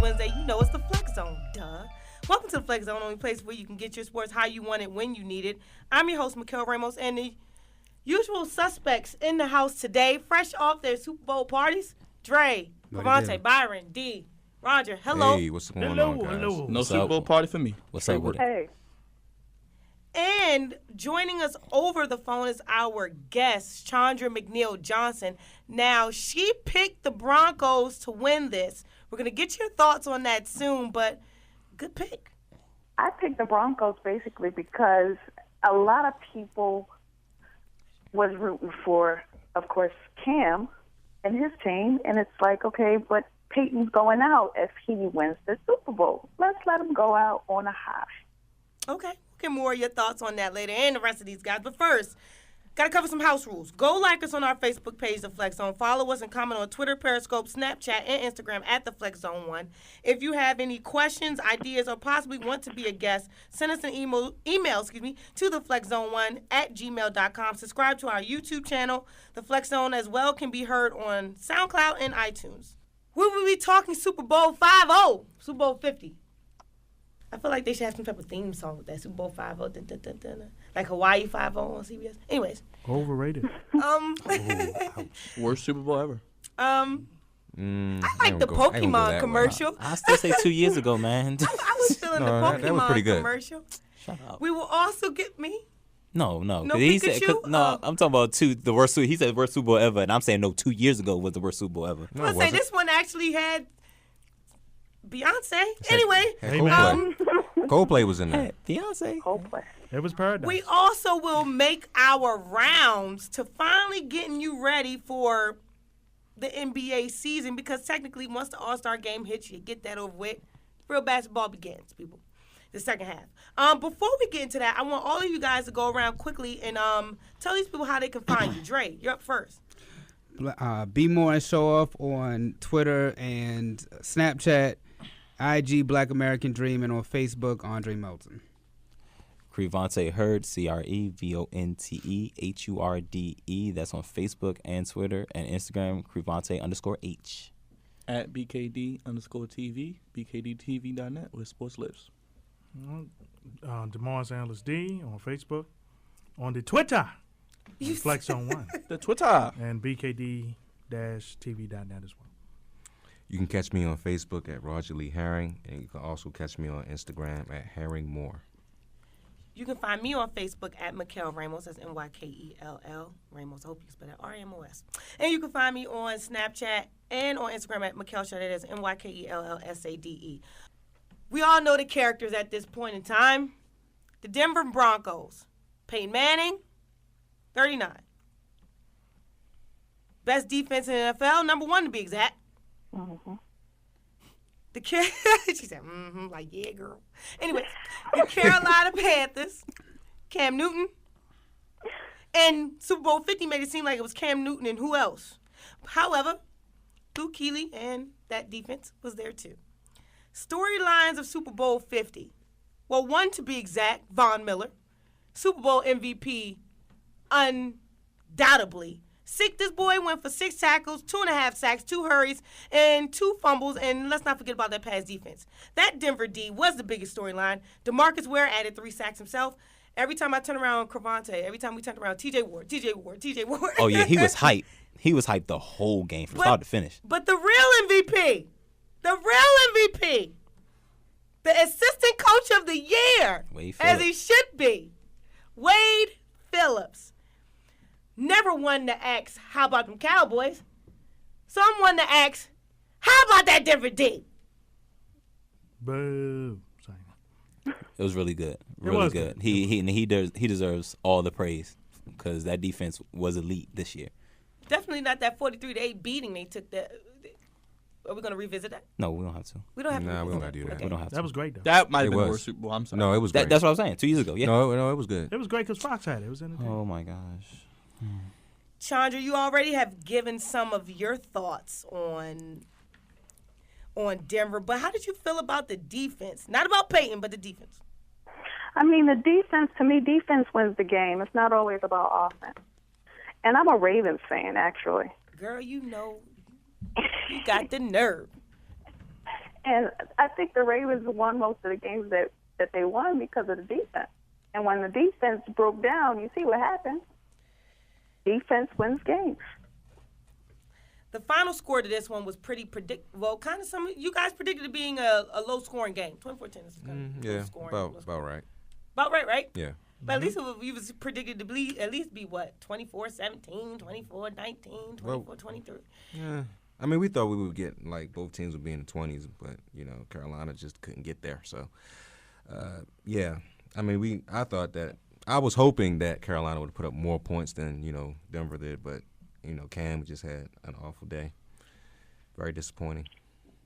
Wednesday, you know it's the Flex Zone, duh. Welcome to the Flex Zone, only place where you can get your sports how you want it, when you need it. I'm your host, Mikhail Ramos, and the usual suspects in the house today, fresh off their Super Bowl parties, Dre, Cavante, Byron, D, Roger, hello. Hey, what's going on, guys? Hello. No Super Bowl party for me. What's up with it? Hey. And joining us over the phone is our guest, Chandra McNeil Johnson. Now, she picked the Broncos to win this. We're going to get your thoughts on that soon, but good pick. I picked the Broncos basically because a lot of people was rooting for, of course, Cam and his team, and it's like, okay, but Peyton's going out if he wins the Super Bowl. Let's let him go out on a high. Okay. Get more of your thoughts on that later and the rest of these guys. But first, got to cover some house rules. Go like us on our Facebook page, The Flex Zone. Follow us and comment on Twitter, Periscope, Snapchat, and Instagram at The Flex Zone 1. If you have any questions, ideas, or possibly want to be a guest, send us an email to theflexzone1@gmail.com. Subscribe to our YouTube channel. The Flex Zone as well can be heard on SoundCloud and iTunes. We will be talking Super Bowl 50, Super Bowl 50. I feel like they should have some type of theme song with that Super Bowl 50, like Hawaii 50 on CBS. Anyways, Overrated. Worst Super Bowl ever. I like the Pokemon commercial. I still say 2 years ago, man. I was feeling the Pokemon that was pretty good. commercial. Shut up. We will also get me. No. No He Pikachu? said, I'm talking about the worst. He said worst Super Bowl ever, and I'm saying no. 2 years ago was the worst Super Bowl ever. No, Let's it say wasn't. this one actually had Beyonce. Anyway, Coldplay was in there. Beyonce. Hopeless. It was paradise. we also will make our rounds to finally getting you ready for the NBA season because technically once the All-Star game hits, you get that over with. Real basketball begins, people. The second half. Before we get into that, I want all of you guys to go around quickly and tell these people how they can find you. Dre, you're up first. Be More and Show Off on Twitter and Snapchat, IG Black American Dream, and on Facebook, Andre Melton. Crevante Hurd, CREVONTE That's on Facebook and Twitter and Instagram, Crevante_H. At BKD_TV, BKDTV.net with Sports Lives. DeMar Sanders D on Facebook, on the Twitter, Flex on 1, The Twitter. and BKD-TV.net as well. You can catch me on Facebook at Roger Lee Herring, and you can also catch me on Instagram at Herring Moore. You can find me on Facebook at Mikhail Ramos. That's Mykell Ramos. I hope you spell that Ramos. And you can find me on Snapchat and on Instagram at Mikhail Sade. That's Mykellsade. We all know the characters at this point in time. The Denver Broncos. Peyton Manning, 39. Best defense in the NFL, number 1 to be exact. Mm-hmm. She said, like, yeah, girl. Anyway, the Carolina Panthers, Cam Newton. And Super Bowl 50 made it seem like it was Cam Newton and who else? However, Luke Kuechly and that defense was there too. Storylines of Super Bowl 50. Well, 1 to be exact, Von Miller. Super Bowl MVP, undoubtedly. This boy went for 6 tackles, 2.5 sacks, 2 hurries, and 2 fumbles, and let's not forget about that pass defense. That Denver D was the biggest storyline. DeMarcus Ware added 3 sacks himself. Every time I turn around Cravante, every time we turned around, TJ Ward. Oh, yeah, he was hyped. He was hyped the whole game from start to finish. But the real MVP, the assistant coach of the year, as he should be, Wade Phillips. Never one to ask, how about them Cowboys? Someone to ask, how about that Denver D? Boo. It was really good. Really good. He deserves all the praise because that defense was elite this year. Definitely not that 43-8 beating they took. That. Are we going to revisit that? No, we don't have to. We don't have to. Nah, we don't gotta do that. Okay. We don't have to. That was great, though. That might have It been the was. worst Super Bowl. I'm sorry. No, it was great. That's what I was saying. 2 years ago, yeah. No, it was good. It was great because Fox had it. It was entertaining. Oh, my gosh. Chandra, you already have given some of your thoughts on Denver, but how did you feel about the defense? Not about Peyton, but the defense. I mean, the defense, to me, defense wins the game. It's not always about offense. And I'm a Ravens fan, actually. Girl, you know, you got the nerve. And I think the Ravens won most of the games that they won because of the defense. And when the defense broke down, you see what happened. Defense wins games. The final score to this one was pretty well, kind of you guys predicted it being a low-scoring game. 24-10 is kind of low-scoring. About right. About right? Yeah. But at least it was predicted to be at least be what? 24-17, 24-19, 24-23. Yeah. I mean, we thought we would get, like, both teams would be in the 20s, but, you know, Carolina just couldn't get there. So, yeah. I mean, I was hoping that Carolina would put up more points than, you know, Denver did, but, you know, Cam just had an awful day. Very disappointing.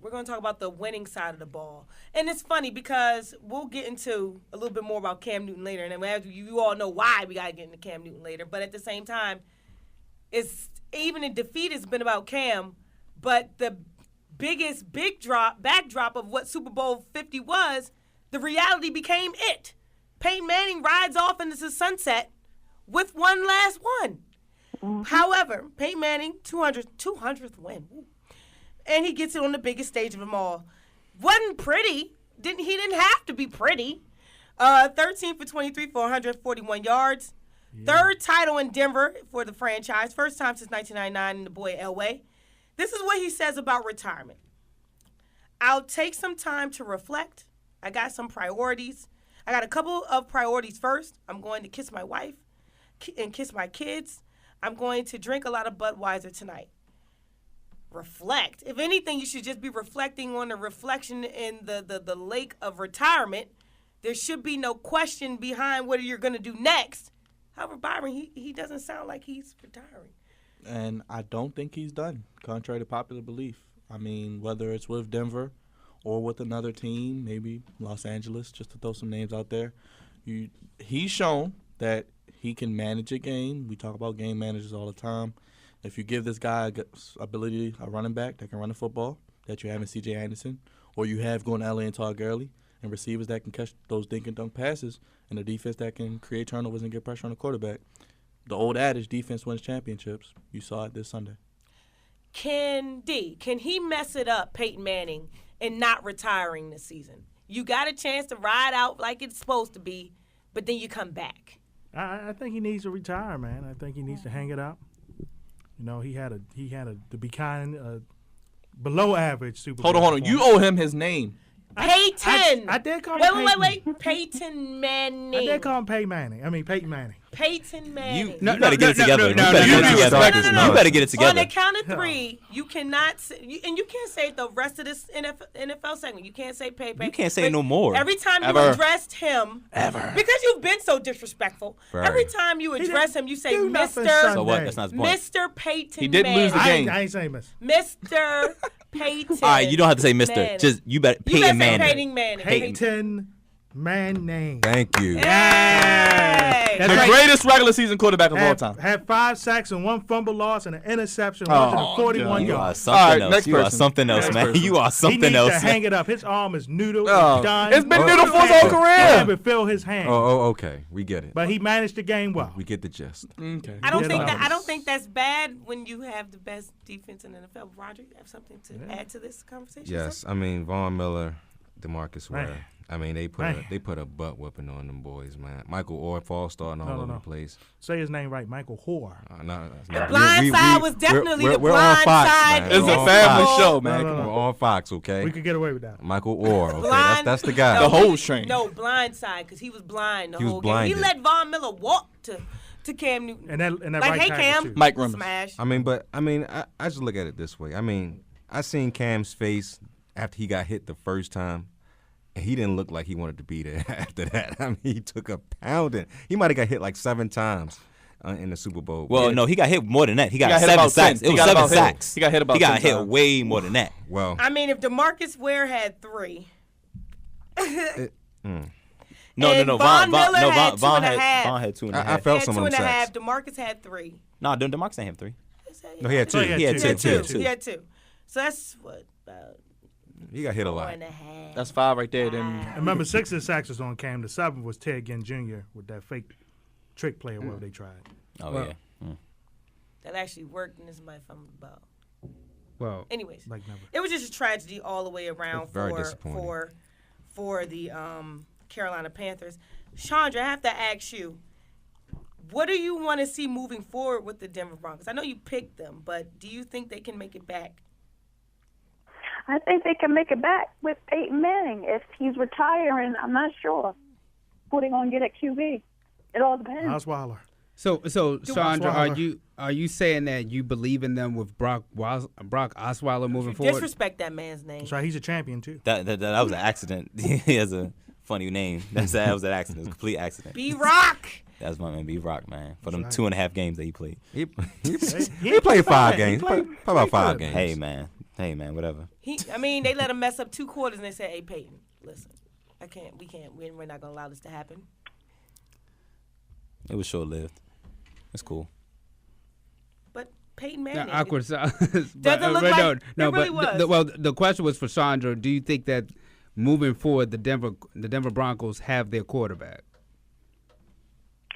We're going to talk about the winning side of the ball. And it's funny because we'll get into a little bit more about Cam Newton later. And then you all know why we got to get into Cam Newton later. But at the same time, even in defeat, it's been about Cam. But the biggest backdrop of what Super Bowl 50 was, the reality became it. Peyton Manning rides off into the sunset with one last one. Mm-hmm. However, Peyton Manning, 200th win. Ooh. And he gets it on the biggest stage of them all. Wasn't pretty. He didn't have to be pretty. 13 for 23 for 141 yards. Yeah. Third title in Denver for the franchise. First time since 1999 in the boy Elway. This is what he says about retirement. I'll take some time to reflect. I got some priorities. I got a couple of priorities first. I'm going to kiss my wife and kiss my kids. I'm going to drink a lot of Budweiser tonight. Reflect. If anything, you should just be reflecting on the reflection in the lake of retirement. There should be no question behind what you're going to do next. However, Byron, he doesn't sound like he's retiring. And I don't think he's done, contrary to popular belief. I mean, whether it's with Denver or with another team, maybe Los Angeles, just to throw some names out there, he's shown that he can manage a game. We talk about game managers all the time. If you give this guy a running back that can run the football, that you have in C.J. Anderson, or you have going to L.A. and Todd Gurley, and receivers that can catch those dink and dunk passes, and a defense that can create turnovers and get pressure on the quarterback, the old adage, defense wins championships. You saw it this Sunday. Can he mess it up, Peyton Manning, and not retiring this season? You got a chance to ride out like it's supposed to be, but then you come back. I think he needs to retire, man. I think he needs to hang it up. You know, he had to be kind, below average Super Bowl. Hold on. You owe him his name. Peyton. I did call him Peyton. Wait. Peyton Manning. I did call him Peyton Manning. Peyton Manning. Payton Manning. You better get it together. You better get it together. On the count of three, you cannot say, and you can't say the rest of this NFL segment. You can't say Peyton. You can't say no more. Every time you addressed him, because you've been so disrespectful. Right. Every time you address him, you say Mr. So what? That's not his point. Mr. Peyton. He didn't lose the game. I ain't saying Mr. Mr. Peyton. All right, you don't have to say Mr. Manning. Just you better Peyton Manning. Peyton Manning. Thank you. Hey. That's The right. greatest regular season quarterback of all time. Had 5 sacks and 1 fumble loss and an interception, 141 You are yards. something All right, else. You are something else, man. You are He something needs else. to hang it up. His arm is noodle. Oh. It's done. It's been noodle for his whole career. Don't ever feel his hand. Oh, okay. We get it. But he managed the game well. We get the gist. Okay. I don't Yeah. think that's bad when you have the best defense in the NFL. Roger, you have something to add to this conversation? Yes, I mean Von Miller, DeMarcus Man. Ware. I mean they put a butt whooping on them boys, man. Michael Orr, false starting all over the place. Say his name right, Michael Hoare. The blind side was definitely the we're blind on Fox, side. man. It's We're a on family Fox. show, man. No. We're on Fox, okay? We could get away with that. Michael Orr, okay? Blind- That's the guy. The whole train. No, blind side, because he was blind the He was whole game. blinded. He let Von Miller walk to Cam Newton. And that like, right hey, tackle, Cam. too. Mike Rimmers. Smash. I just look at it this way. I mean, I seen Cam's face after he got hit the first time, and he didn't look like he wanted to be there after that. I mean, he took a pounding. He might have got hit like 7 times in the Super Bowl. Well, no, he got hit more than that. He got hit 7 about sacks. 10. It was 7 sacks. He got hit about 10 times. way more than that. Well, I mean, if DeMarcus Ware had 3. No. And Von Miller had 2.5. Von had 2.5. I felt Had some of them 2.5. sacks. DeMarcus had 3. No, DeMarcus ain't have 3. No, he had 2. So he had He had two. 2. He had 2. So that's what, about He got hit a lot. 4.5. That's 5 right there. Then And remember, 6 of the sacks was on Cam. The 7th was Ted Ginn Jr. with that fake trick play or whatever they tried. Oh, Well, yeah. That actually worked, and this is my fun about. Well, anyways, Like never. it was just a tragedy all the way around Very disappointing. for the Carolina Panthers. Chandra, I have to ask you, what do you want to see moving forward with the Denver Broncos? I know you picked them, but do you think they can make it back? I think they can make it back with Peyton Manning. If he's retiring, I'm not sure who they're going to get at QB. It all depends. Osweiler. So Chandra, Osweiler. are you saying that you believe in them with Brock Osweiler moving forward? Disrespect that man's name. That's right. He's a champion too. That was an accident. He has a funny name. That was an accident. It was a complete accident. B-Rock. That's my man, B-Rock, man. For them 2.5 games that he played. He played 5 games. He played about 5 games. Hey, man, whatever. They let him mess up 2 quarters and they said, "Hey, Peyton, listen, we're not gonna allow this to happen." It was short-lived. It's cool. But Peyton Manning, Awkward silence. doesn't look like it really was. The question was for Chandra. Do you think that moving forward, the Denver Broncos have their quarterback?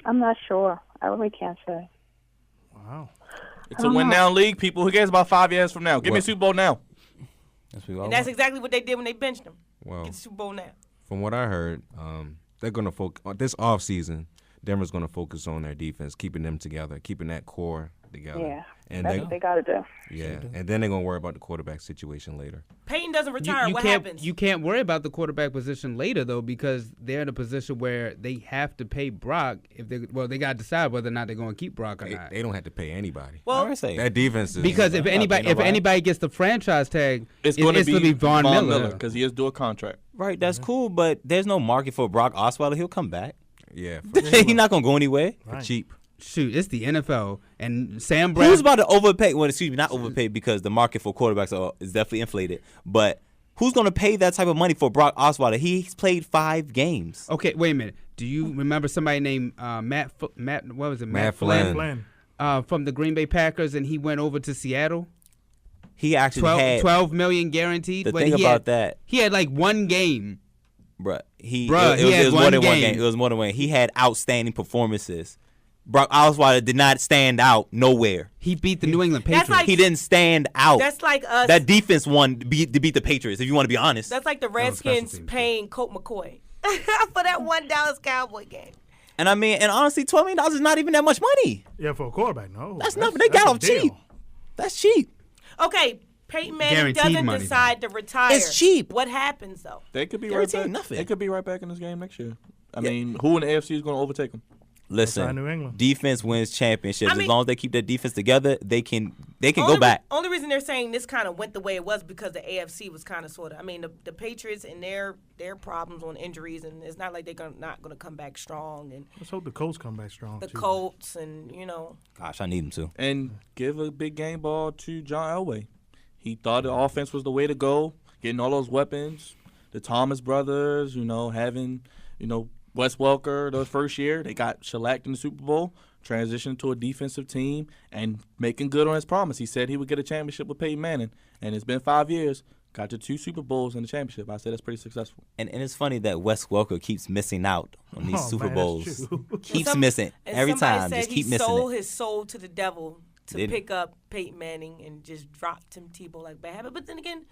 I'm not sure. I really can't say. Wow. It's a win-now league, people. Who cares about 5 years from now? Give me a Super Bowl now. And that's exactly what they did when they benched him. Well, Get the Super Bowl now. from what I heard, they're going to focus this offseason. Denver's going to focus on their defense, keeping them together, keeping that core together. Yeah, and that's what they got to do. Yeah, and then they're going to worry about the quarterback situation later. Peyton doesn't retire. You what can't, happens? You can't worry about the quarterback position later though, because they're in a position where they have to pay Brock. They got to decide whether or not they're going to keep Brock or not. They don't have to pay anybody. Well, that defense is because if anybody gets the franchise tag, It's going to be Von Miller because he is due a contract. Right, that's cool, but there's no market for Brock Osweiler. He'll come back. Yeah, He's not going to go anywhere. for cheap. Shoot, it's the NFL, and Sam Bradford. Who's about to overpay? Well, excuse me, not overpay because the market for quarterbacks is definitely inflated. But who's going to pay that type of money for Brock Osweiler? He's played 5 games. Okay, wait a minute. Do you remember somebody named Matt? What was it? Matt Flynn. From the Green Bay Packers, and he went over to Seattle. He actually had $12 million guaranteed. The thing about that, he had like 1 game. Bruh, he it had was one more than game. 1 game. It was more than 1. He had outstanding performances. Brock Osweiler did not stand out nowhere. He beat the New England Patriots. He didn't stand out. That's like us. That defense won to beat the Patriots, if you want to be honest. That's like the Redskins paying Colt McCoy for that one Dallas Cowboy game. And honestly, $12 million is not even that much money. Yeah, for a quarterback, no. That's nothing. They got a off cheap. deal. That's cheap. Okay, Peyton Manning Guaranteed doesn't money, decide to retire. It's cheap. What happens though? They could be right Guaranteed back. nothing. They could be right back in this game next year. I mean, who in the AFC is going to overtake them? Listen, New England. defense wins championships. As long as they keep their defense together, they can go back. Only reason they're saying this kind of went the way it was because the AFC was kind of sort of. The Patriots and their problems on injuries, and it's not like they're not going to come back strong. And Let's hope the Colts come back strong. the too. Colts and Gosh, I need them to. And give a big game ball to John Elway. He thought the offense was the way to go, getting all those weapons. The Thomas brothers, having, Wes Welker, the first year, they got shellacked in the Super Bowl, transitioned to a defensive team, and making good on his promise. He said he would get a championship with Peyton Manning, and it's been 5 years. Got to 2 Super Bowls and a championship. I said that's pretty successful. And it's funny that Wes Welker keeps missing out on these Super man, Bowls. that's true. Keeps missing every time. Just keep missing he sold it. his soul to the devil to Did he? pick up Peyton Manning and just drop Tim Tebow like bad habit. But then again,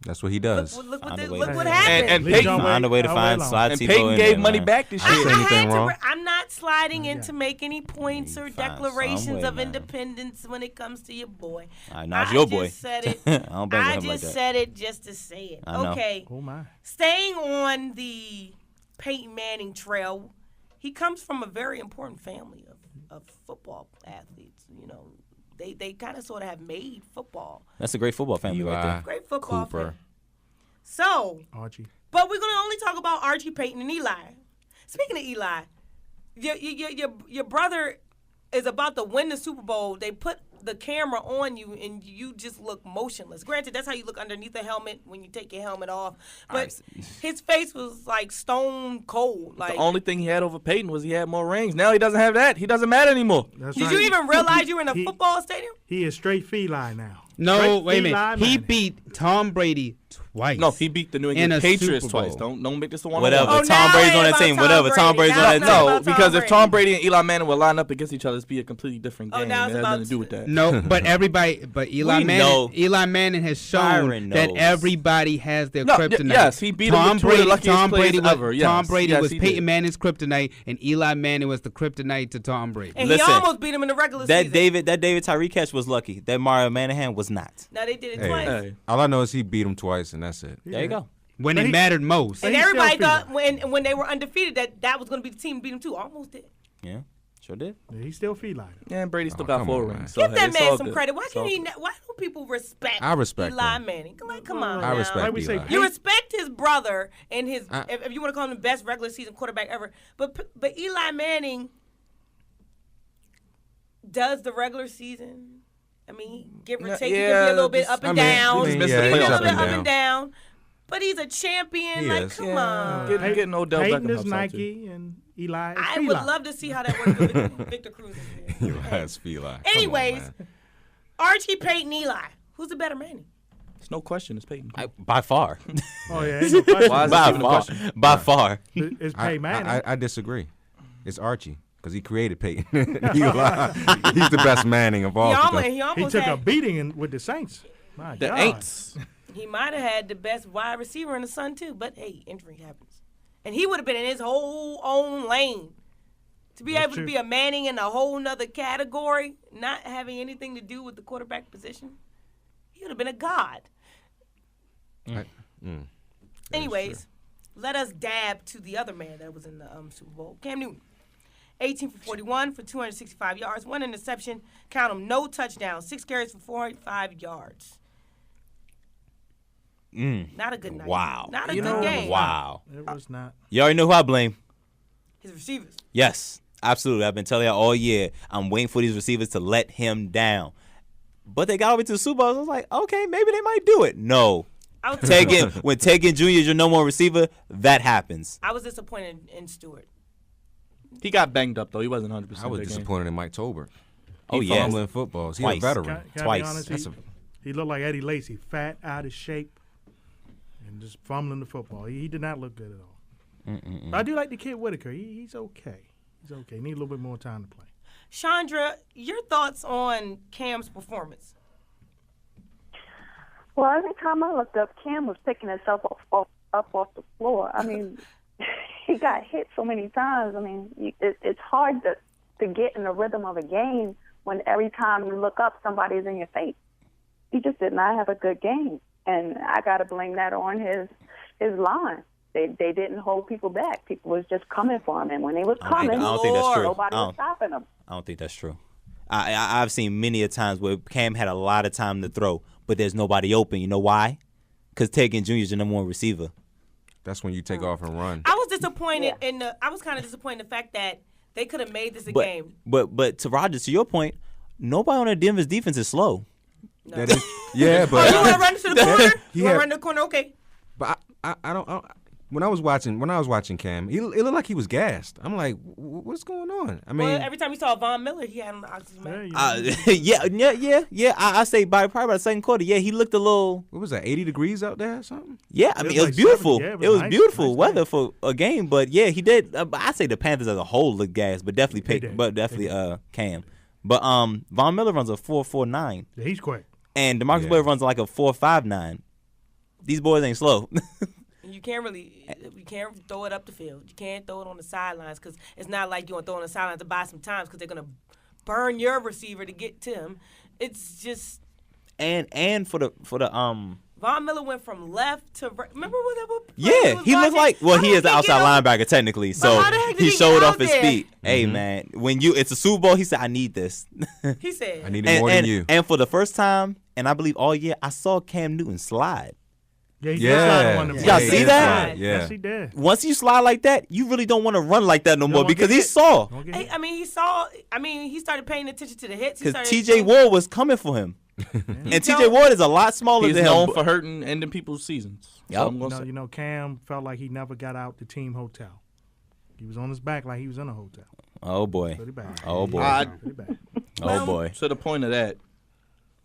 That's what he does. look Find a way. what happened. And Leave Peyton, John Find a way to find Elway slide and Tebow Peyton in gave there, money man. back this I year. anything had to. wrong? I'm not sliding in to make any points or You find some declarations way, of man. independence when it comes to your boy. Now it's your boy. I just said it. I don't bang with I him like just that. said it just to say it. I know. Okay. Oh, my. Staying on the Peyton Manning trail, he comes from a very important family of football athletes. They kind of sort of have made football. That's a great football family right there. Great football Cooper. family. So, Archie. but we're gonna only talk about Archie, Peyton, and Eli. Speaking of Eli, your brother is about to win the Super Bowl. They put the camera on you, and you just look motionless. Granted, that's how you look underneath the helmet when you take your helmet off. But his face was like stone cold. Like, The only thing he had over Peyton was he had more rings. Now he doesn't have that. He doesn't matter anymore. That's did right. you even realize you were in a He- football stadium? He is straight feline now. No, Straight wait a minute. feline He Manning. beat Tom Brady twice. No, he beat the New In England a Patriots Super twice. Bowl. Don't make this a one. Whatever. Oh, Tom now Brady's it on ain't that team. about Whatever. Tom Tom Brady. Brady's Now on it's that not team. about No, because if Brady. Tom Brady and Eli Manning would line up against each other, it'd be a completely different Oh, game. now It it's has about nothing to do with that. No, but Eli We Manning. know. Eli Manning has shown Byron that knows. everybody has their No, kryptonite. yes, he beat him with two of the luckiest plays ever. Yes, Tom Brady yes, was he Peyton did. Manning's kryptonite, and Eli Manning was the kryptonite to Tom Brady. And Listen, he almost beat him in the regular That season. David Tyree catch was lucky. That Mario Manahan was not. Now they did it Hey, twice. Hey. all I know is he beat him twice, and that's it. There you go. When But it he- mattered most. And He's still everybody feeling thought when they were undefeated that was going to be the team to beat him too. Almost did. Yeah, sure did. Yeah, he's still feline. Yeah, and Brady still Oh, got come 4 on, rings. man. So, Give hey, that it's man all some good. credit. Why It's all can't he? good. Why don't people respect? I respect Eli him. Manning. Like, come on. I now. respect Like we say, Eli. You respect his brother and his, I- if you want to call him the best regular season quarterback ever. But Eli Manning does the regular season. I mean, give or Yeah, take, he can be a little bit just- up and I mean, down. I mean, He's missed yeah, the a he's playoffs little up bit and up down. and down. But he's a champion. He Like, is. come Yeah, on. getting Odell Peyton Beckham is helps out, too. Nike and Eli is I would feline. love to see how that works with Victor Cruz. in here. Eli's Feli. Anyways, Archie, Peyton, Eli. Who's the better Manning? It's no question. It's Peyton. By far. Oh yeah, ain't no question. Why is By even a far. question? By far. It's Peyton Manning. I disagree. It's Archie because he created Peyton. Eli, he's the best Manning of all. He he almost took a had, beating with the Saints. My The God. Aints. he might have had the best wide receiver in the Sun too, but hey, injury happens. And he would have been in his whole own lane. To be That's able true. to be a Manning in a whole nother category, not having anything to do with the quarterback position, he would have been a god. Anyways, let us dab to the other man that was in the Super Bowl, Cam Newton. 18 for 41 for 265 yards, 1 interception, count them, no touchdowns, 6 carries for 405 yards. Not a good night. Wow. Not a You good know, game. Wow. It was not. You already know who I blame. His receivers. Yes, absolutely. I've been telling y'all all year. I'm waiting for these receivers to let him down. But they got over to the Super Bowl. I was like, okay, maybe they might do it. No. I was When Tegan Jr. is your number one receiver, that happens. I was disappointed in Stewart. He got banged up though. He wasn't 100%. I was that game. disappointed in Mike Tolbert. Oh, He yeah. fumbling footballs. He's Twice. a veteran. Can I be Twice. honest? That's He looked like Eddie Lacy, fat, out of shape, and just fumbling the football. He did not look good at all. But I do like the kid Whitaker. He's okay. He's okay. Need a little bit more time to play. Chandra, your thoughts on Cam's performance? Well, every time I looked up, Cam was picking himself up off the floor. I mean, he got hit so many times. I mean, it's hard to get in the rhythm of a game when every time you look up, somebody's in your face. He just did not have a good game, and I got to blame that on his line. They didn't hold people back. People was just coming for him, and when they was coming, I don't think that's true. nobody was stopping them. I don't think that's true. I've seen many a times where Cam had a lot of time to throw, but there's nobody open. You know why? Because Tegan Jr. is your number one receiver. That's when you take off and run. I was disappointed I was kind of disappointed in the fact that they could have made this a But, game. but to Roger, to your point, nobody on the Denver's defense is slow. That is, yeah, Oh, but you want to run to the corner? You want Yeah. to run to the corner? Okay. but I don't. When I was watching Cam, it looked like he was gassed. I'm like, what's going on? I mean, Well, every time you saw Von Miller, he had an oxygen mask. Yeah. I say probably by the second quarter, yeah, he looked a little. what was that? 80 degrees out there or something? Yeah, I It mean, was it was like beautiful. 70, yeah, it was nice, beautiful nice weather day. for a game, but yeah, he did. I say the Panthers as a whole looked gas, but definitely did. Cam. But Von Miller runs a 4.49, Yeah, he's quick. and DeMarcus Yeah. Ware runs like a 4.59. These boys ain't slow. You can't throw it up the field. You can't throw it on the sidelines because it's not like you're going to throw it on the sidelines to buy some time because they're going to burn your receiver to get to him. It's just and for the Von Miller went from left to right. Remember what that was? yeah, he looked like he is the outside linebacker technically, so how the heck did he he showed get off out his there? feet. Hey man, when it's a Super Bowl, he said, "I need this." He said. I needed more than you. And for the first time, and I believe all year, I saw Cam Newton slide. Yeah, he Yeah. sliding one of them. Y'all he see did that? slide, Yes, Yeah. he did. Once you slide like that, you really don't want to run like that no more wanna because get he hit. saw. Don't get Hey, hit. he started paying attention to the hits. He Because started T.J. Ward was coming for him. And T.J. Ward is a lot smaller He's than known him. for hurting, ending people's seasons. Yep. So I'm gonna say. You know, Cam felt like he never got out the team hotel. He was on his back like he was in a hotel. Oh, boy. Pretty bad. Oh, boy. I- Pretty bad. Oh, boy. To the point of that,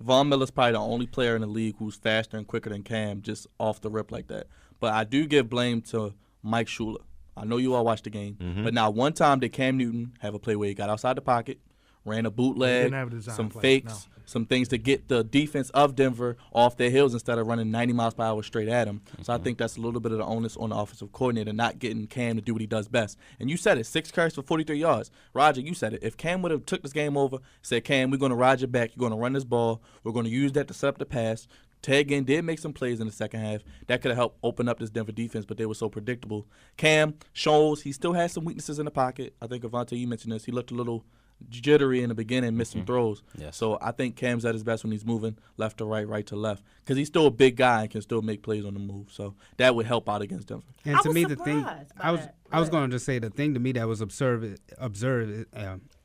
Von Miller's probably the only player in the league who's faster and quicker than Cam, just off the rip like that. But I do give blame to Mike Shula. I know you all watched the game, but now one time did Cam Newton have a play where he got outside the pocket, ran a bootleg, some fakes, some things to get the defense of Denver off their heels instead of running 90 miles per hour straight at him. So I think that's a little bit of the onus on the offensive coordinator, not getting Cam to do what he does best. And you said it, 6 carries for 43 yards. Roger, you said it. If Cam would have took this game over, said, Cam, we're going to ride you back. You're going to run this ball. We're going to use that to set up the pass. Ted Ginn did make some plays in the second half. That could have helped open up this Denver defense, but they were so predictable. Cam shows he still has some weaknesses in the pocket. I think, Avante, you mentioned this. He looked a little jittery in the beginning, missed some throws. Yes. So I think Cam's at his best when he's moving left to right, right to left, because he's still a big guy and can still make plays on the move. So that would help out against Denver. And I to was me, the thing surprised by I was that. I was going to just say the thing to me that was absurd. Absurd.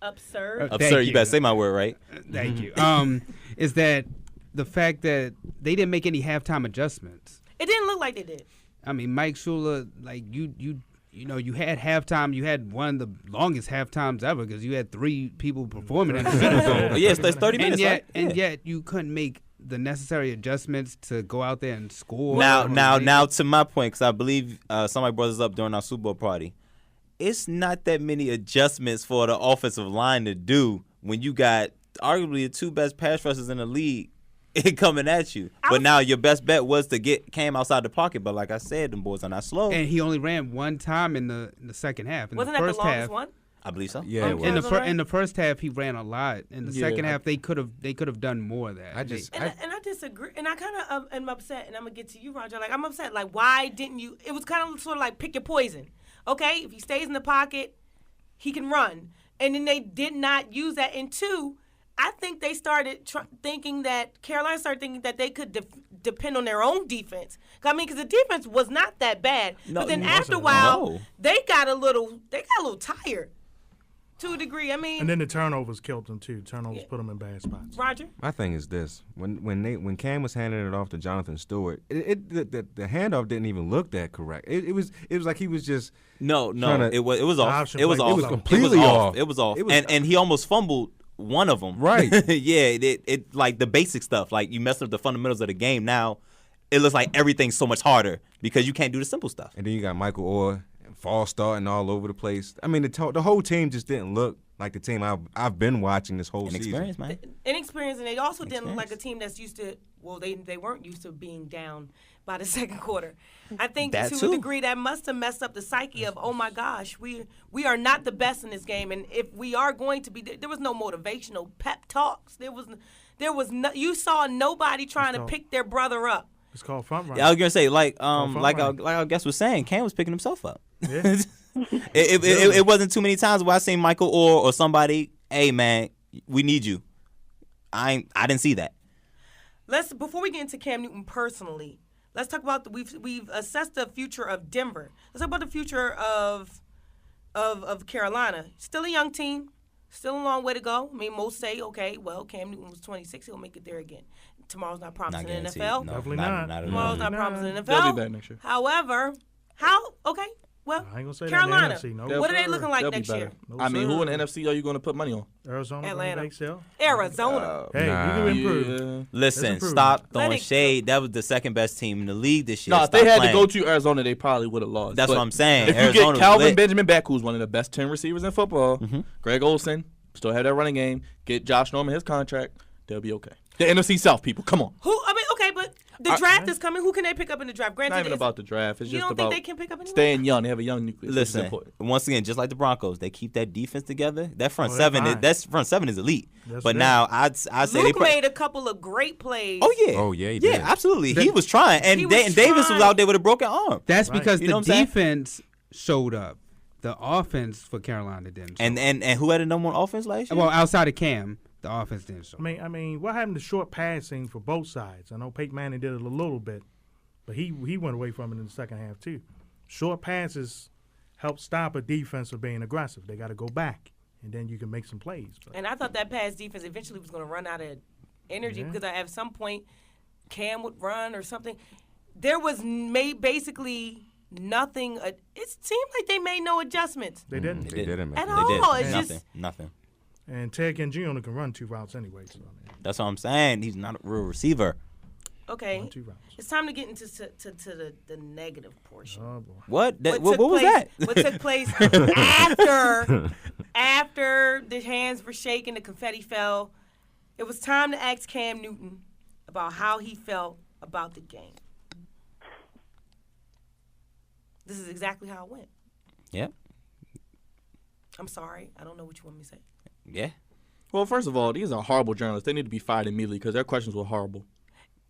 Absurd. You better say my word right. Thank you. Is that the fact that they didn't make any halftime adjustments? It didn't look like they did. I mean, Mike Shula, like you had halftime. You had one of the longest halftimes ever because you had 3 people performing in the middle zone. Oh, yes, that's 30 minutes. And yet you couldn't make the necessary adjustments to go out there and score. Now, to my point, because I believe somebody brought this up during our Super Bowl party. It's not that many adjustments for the offensive line to do when you got arguably the 2 best pass rushers in the league coming at you. But now your best bet was to get Cam outside the pocket. But like I said, them boys are not slow. And he only ran one time in the second half. In Wasn't the that first the longest half, one? I believe so. Yeah, it was. in the first half he ran a lot. In the second half they could have done more of that. I disagree, and I kind of am upset, and I'm gonna get to you, Roger. Like, I'm upset. Like, why didn't you? It was kind of sort of like pick your poison. Okay, if he stays in the pocket, he can run, and then they did not use that. And 2, I think they started thinking that Carolina started thinking that they could depend on their own defense. Because the defense was not that bad, but then after a while, they got a little tired. To a degree, I mean. And then the turnovers killed them too. Turnovers put them in bad spots. Roger. My thing is this: when Cam was handing it off to Jonathan Stewart, the handoff didn't even look that correct. It was like he was just No, it was off. It was off. It was completely off. It was off. And he almost fumbled one of them. Right. Yeah. It like the basic stuff. Like you messed up the fundamentals of the game. Now it looks like everything's so much harder because you can't do the simple stuff. And then you got Michael Orr. Fall starting all over the place. I mean, the whole team just didn't look like the team I've been watching this whole season. Inexperience, man. Inexperience, and they also didn't look like a team that's used to. Well, they weren't used to being down by the second quarter. I think That to too. a degree that must have messed up the psyche of, oh my gosh, we are not the best in this game, and if we are going to be, there was no motivational pep talks. There was no. You saw nobody trying to pick their brother up. It's called front running. Yeah, I was gonna say like our guest was saying, Cam was picking himself up. Yeah. it wasn't too many times where I seen Michael or somebody, hey man, we need you. I didn't see that. Before we get into Cam Newton personally, let's talk about we've assessed the future of Denver. Let's talk about the future of Carolina. Still a young team, still a long way to go. I mean, most say, okay, well, Cam Newton was 26, he'll make it there again. Tomorrow's not promising in the NFL. No, Definitely not. Tomorrow's not promising in the NFL. They'll be back next year. However, well, I ain't gonna say Carolina, that in the NFC. No, what are they looking like They'll be next better. year? No, I mean, sir. who in the NFC are you going to put money on? Arizona, Atlanta. Green Bay, still? Arizona. Hey, Nah. you can improve. Yeah. Listen, improve. stop Let throwing it- shade. That was the second best team in the league this year. No, if Stop they had playing. to go to Arizona, they probably would have lost. That's But what I'm saying. If you Arizona's get Calvin lit. Benjamin back, who's one of the best 10 receivers in football, Mm-hmm. Greg Olsen, still have that running game, get Josh Norman his contract, they'll be okay. The NFC South people, come on. Okay, but the draft is coming. Who can they pick up in the draft? Granted, Not even it's- about the draft. It's you just don't about think they can pick up anyone? staying young. They have a young nucleus. which is Listen, important. once again, just like the Broncos, they keep that defense together. That front they're seven, fine. that front seven is elite. Yes, but it now I'd say Luke they made a couple of great plays. Oh yeah, Oh, yeah, he did. absolutely. He was trying, and He was and Davis was trying. out there with a broken arm. That's Right. because You know the what I'm saying? defense showed up. The offense for Carolina didn't. Show And up. who had a number one offense last year? Well, outside of Cam, the offense didn't show. I mean, what happened to short passing for both sides? I know Peyton Manning did it a little bit, but he went away from it in the second half too. Short passes help stop a defense from being aggressive. They got to go back, and then you can make some plays. But And I thought that pass defense eventually was going to run out of energy because at some point Cam would run or something. There was basically nothing. It seemed like they made no adjustments they didn't. They didn't make at it. all. They did. It's Nothing. just Nothing. And Ted Ginn only can run 2 routes anyway. So, That's what I'm saying. He's not a real receiver. Okay, 2 routes. it's time to get into the negative portion. Oh, boy. What? What took was place- that? What took place after the hands were shaken, the confetti fell. It was time to ask Cam Newton about how he felt about the game. This is exactly how it went. Yep. I'm sorry, I don't know what you want me to say. Yeah. Well, first of all, these are horrible journalists. They need to be fired immediately because their questions were horrible.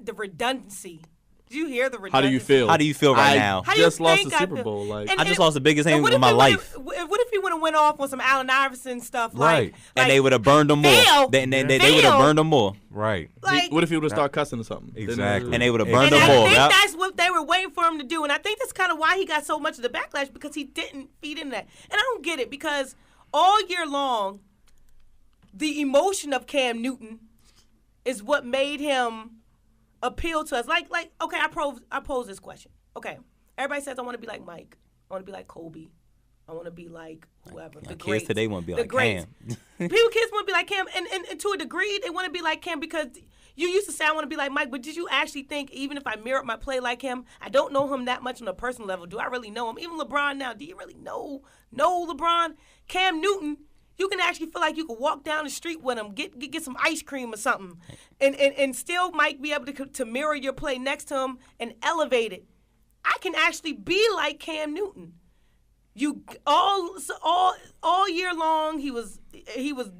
The redundancy. Did you hear the redundancy? How do you feel? How do you feel right now? How do you just lost think the I Super feel? Bowl. Like, And- I just lost the biggest game what of if my he life. What if he would have went off on some Allen Iverson stuff? Right. And they would have burned them more. Fail. They would have burned them more. Right. Like, what if he would have started cussing or something? Exactly. And they would have and burned I them more. think Yep. that's what they were waiting for him to do. And I think that's kind of why he got so much of the backlash, because he didn't feed into that. And I don't get it, because all year long, the emotion of Cam Newton is what made him appeal to us. Like, okay, I pose this question. Okay, everybody says I want to be like Mike. I want to be like Kobe. I want to be like whoever. The Kids greats. today want to be The like greats. Cam. Kids want to be like Cam, and to a degree, they want to be like Cam because you used to say I want to be like Mike, but did you actually think even if I mirrored my play like him, I don't know him that much on a personal level. Do I really know him? Even LeBron now, do you really know LeBron? Cam Newton, you can actually feel like you could walk down the street with him, get some ice cream or something, and still might be able to mirror your play next to him and elevate it. I can actually be like Cam Newton. You all year long he was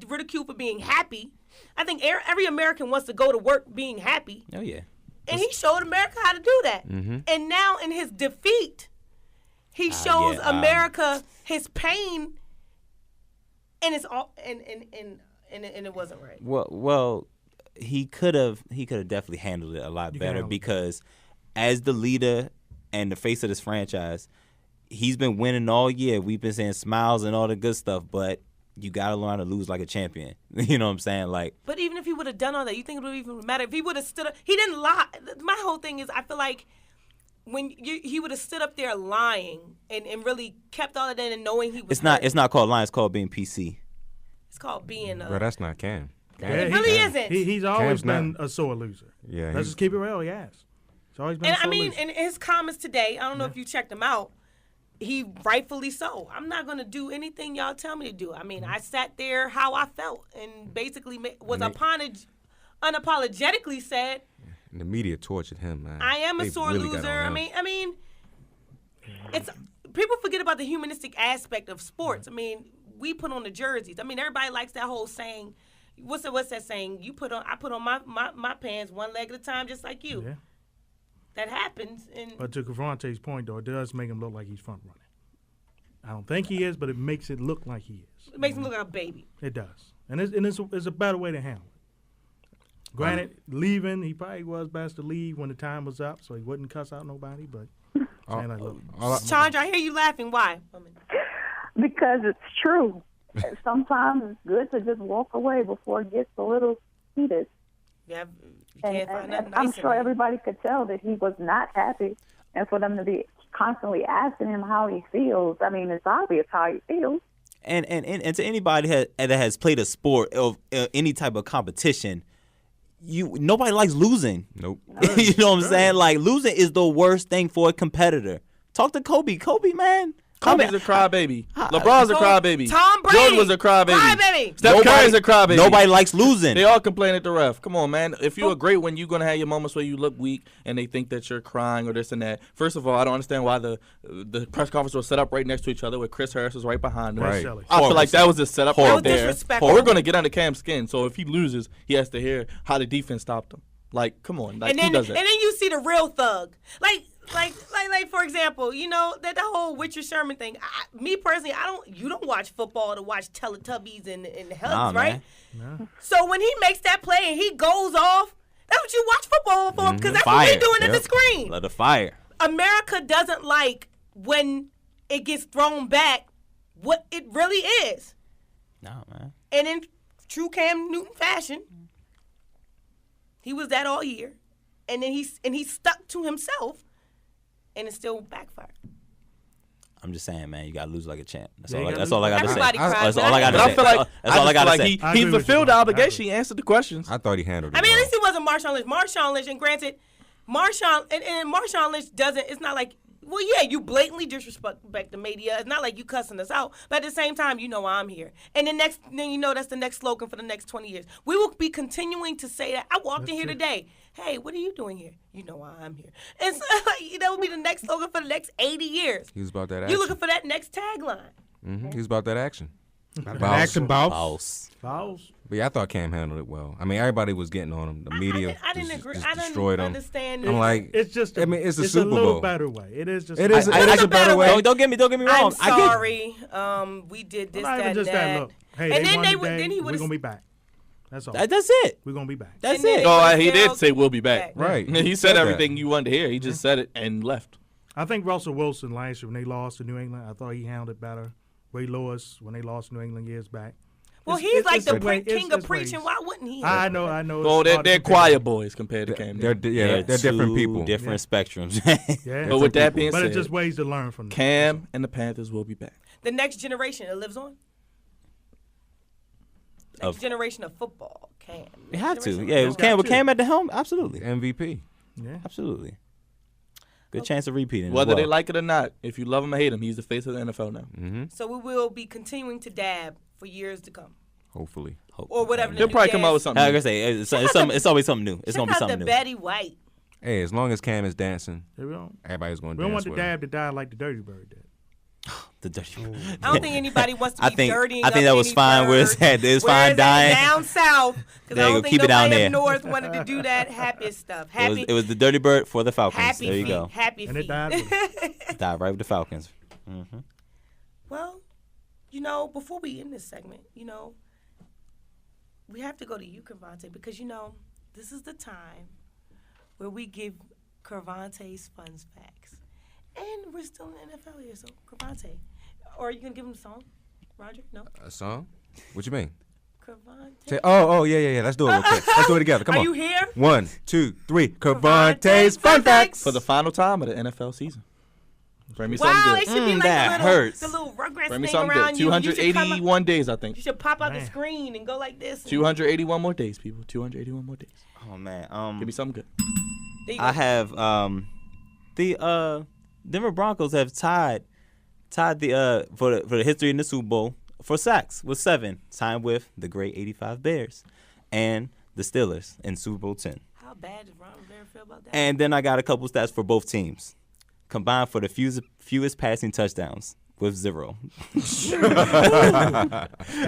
ridiculed for being happy. I think every American wants to go to work being happy. Oh yeah. And he showed America how to do that. Mm-hmm. And now in his defeat, he shows America his pain, and it's all and it wasn't right. Well, he could have definitely handled it a lot better because as the leader and the face of this franchise, he's been winning all year. We've been saying smiles and all the good stuff, but you got to learn to lose like a champion. You know what I'm saying? Like, but even if he would have done all that, you think it would even matter? If he would have stood up, he didn't lie. My whole thing is, I feel like when he would have stood up there lying and really kept all of that and knowing he was. It's not called lying. It's called being PC. It's called being. But that's not Cam. It really isn't. He's always Cam's not. been a sore loser. Yeah. Let's just keep it real. He has. He's always been a And sore I mean, loser. in his comments today, I don't know if you checked them out. He rightfully so. I'm not going to do anything y'all tell me to do. I mean, I sat there how I felt and basically was unapologetically said, And the media tortured him, man. I am a They sore really got loser. on I him. mean, it's people forget about the humanistic aspect of sports. I mean, we put on the jerseys. I mean, everybody likes that whole saying. What's that saying? I put on my pants one leg at a time, just like you. Yeah. That happens. And But to Cavrante's point, though, it does make him look like he's front running. I don't think he is, but it makes it look like he is. it makes him look like a baby. It does. And it's a better way to handle it. Granted, leaving, he probably was best to leave when the time was up so he wouldn't cuss out nobody, but saying like, look. Chandra, I hear you laughing. Why? Because it's true. Sometimes it's good to just walk away before it gets a little heated. Yeah, you can't find nothing And I'm nicer sure than- everybody could tell that he was not happy. And for them to be constantly asking him how he feels, I mean, it's obvious how he feels. And to anybody that has played a sport of any type of competition, nobody likes losing. Nope. You know what I'm saying? Like, losing is the worst thing for a competitor. Talk to Kobe. Kobe, man. Kobe's a crybaby. LeBron's a crybaby. Tom Brady. Jordan was a crybaby. Crybaby. Steph Curry's a crybaby. Nobody likes losing. They all complain at the ref. Come on, man. If you're a great one, you're going to have your moments where you look weak and they think that you're crying or this and that. First of all, I don't understand why the press conference was set up right next to each other with Chris Harris was right behind them. Right. Silly. I feel like that was just set up That right was there. disrespectful. We're going to get under Cam's skin. So if he loses, he has to hear how the defense stopped him. Like, come on. Like, And then, who does and that? then you see the real thug. Like for example, you know, that whole Richard Sherman thing. Me personally, you don't watch football to watch Teletubbies and Hugs, Nah, right? man. No. So when he makes that play and he goes off, that's what you watch football for, because that's what Fire. we're doing at the Yep. screen. Let the fire. America doesn't like when it gets thrown back what it really is. No, man. And in true Cam Newton fashion, he was that all year. And then he stuck to himself, and it still backfired. I'm just saying, man, you gotta lose like a champ. That's Yeah, all. you That's gotta all I lose gotta say. Everybody cries. That's all I gotta But say. I feel like That's all I gotta say. He I agree with fulfilled you, the bro. obligation. He answered the questions. I thought he handled it. I mean, at well. least he wasn't Marshawn Lynch. Marshawn Lynch, and granted, Marshawn Lynch doesn't. It's not like. Well, yeah, you blatantly disrespect the media. It's not like you cussing us out, but at the same time, you know why I'm here. And then you know that's the next slogan for the next 20 years. We will be continuing to say that. I walked in here today. Hey, what are you doing here? You know why I'm here. And so, that will be the next slogan for the next 80 years. He was about that action. You're looking for that next tagline. He was about that action. Action boss. False. Fouls. But yeah, I thought Cam handled it well. I mean, everybody was getting on him. The media I didn't just, agree. just I didn't destroyed him. understand. I'm like, It's just. I mean, it's a a Super little Bowl. better way. It is just. It is. I- It is a better way. Don't get me wrong. I'm I get sorry. We did this, Not that, even just and that. Look, hey, and they then won they today. would. Then he would. We're gonna be back. That's all. That's it. We're gonna be back. That's And then it. they- Oh, he did Still- say we'll be back. Right. He said that. everything you wanted to hear. He just said it and left. I think Russell Wilson last year when they lost to New England, I thought he handled it better. Ray Lewis when they lost to New England years back. Well, It's- he's it's- like it's the a way- king it's of preaching. ways. Why wouldn't he? I know. Oh, it's hard to they're compare. quiet boys compared to Cam. They're different people. Different spectrums. Yeah. But with that being But said, it's just ways to learn from them. Cam and the Panthers will be back. The next generation, it lives on. Next Of- generation of football, Cam. You have to. Generation Yeah, of with football. Cam at the helm, absolutely. MVP. Yeah. Absolutely. Good chance of repeating. as Whether they well. like it or not, if you love him or hate him, he's the face of the NFL now. So we will be continuing to dab for years to come, Hopefully. or whatever. the They'll new probably come out with dance- something. Like I new. say, it's always something new. It's gonna be Check out something the new. Betty White. Hey, as long as Cam is dancing, We don't, everybody's going we to don't dance want the with him. dab to die like the Dirty Bird did. The dirty. I don't think anybody wants to I be think dirtying I think up that was any fine where bird. it's at. It's Where fine is that? dying. Down south. Because There I you don't go. think Keep it down nobody there. up north wanted to do that happy stuff. Happy, It was the dirty bird for the Falcons. happy There you feet. go. Happy And it feet. died with Dive right with the Falcons. Well, before we end this segment, we have to go to you, Cravante, because, this is the time where we give Cravante's fun facts. And we're still in the NFL here, so Cravante. Or are you going to give him a song? Roger? No? A song? What you mean? Cravante. Oh, yeah. Let's do it real quick. Let's do it together. Come Are on. you here? 1, 2, 3. Cravante's Cavante's fun facts. For the final time of the NFL season. Bring me Wow, something it good. should be like that the little, hurts. the little Rugrats Bring me thing something around good. you. You should come up- 281 days, I think. You should pop out the Man. screen and go like this. 281 more days, people. 281 more days. Oh man. Give me something good. There you I go. have the Denver Broncos have tied the for the history in the Super Bowl for sacks with 7, tied with the great '85 Bears and the Steelers in Super Bowl 10. How bad does Ron Rivera feel about that? And then I got a couple stats for both teams, combined for the fewest passing touchdowns with 0.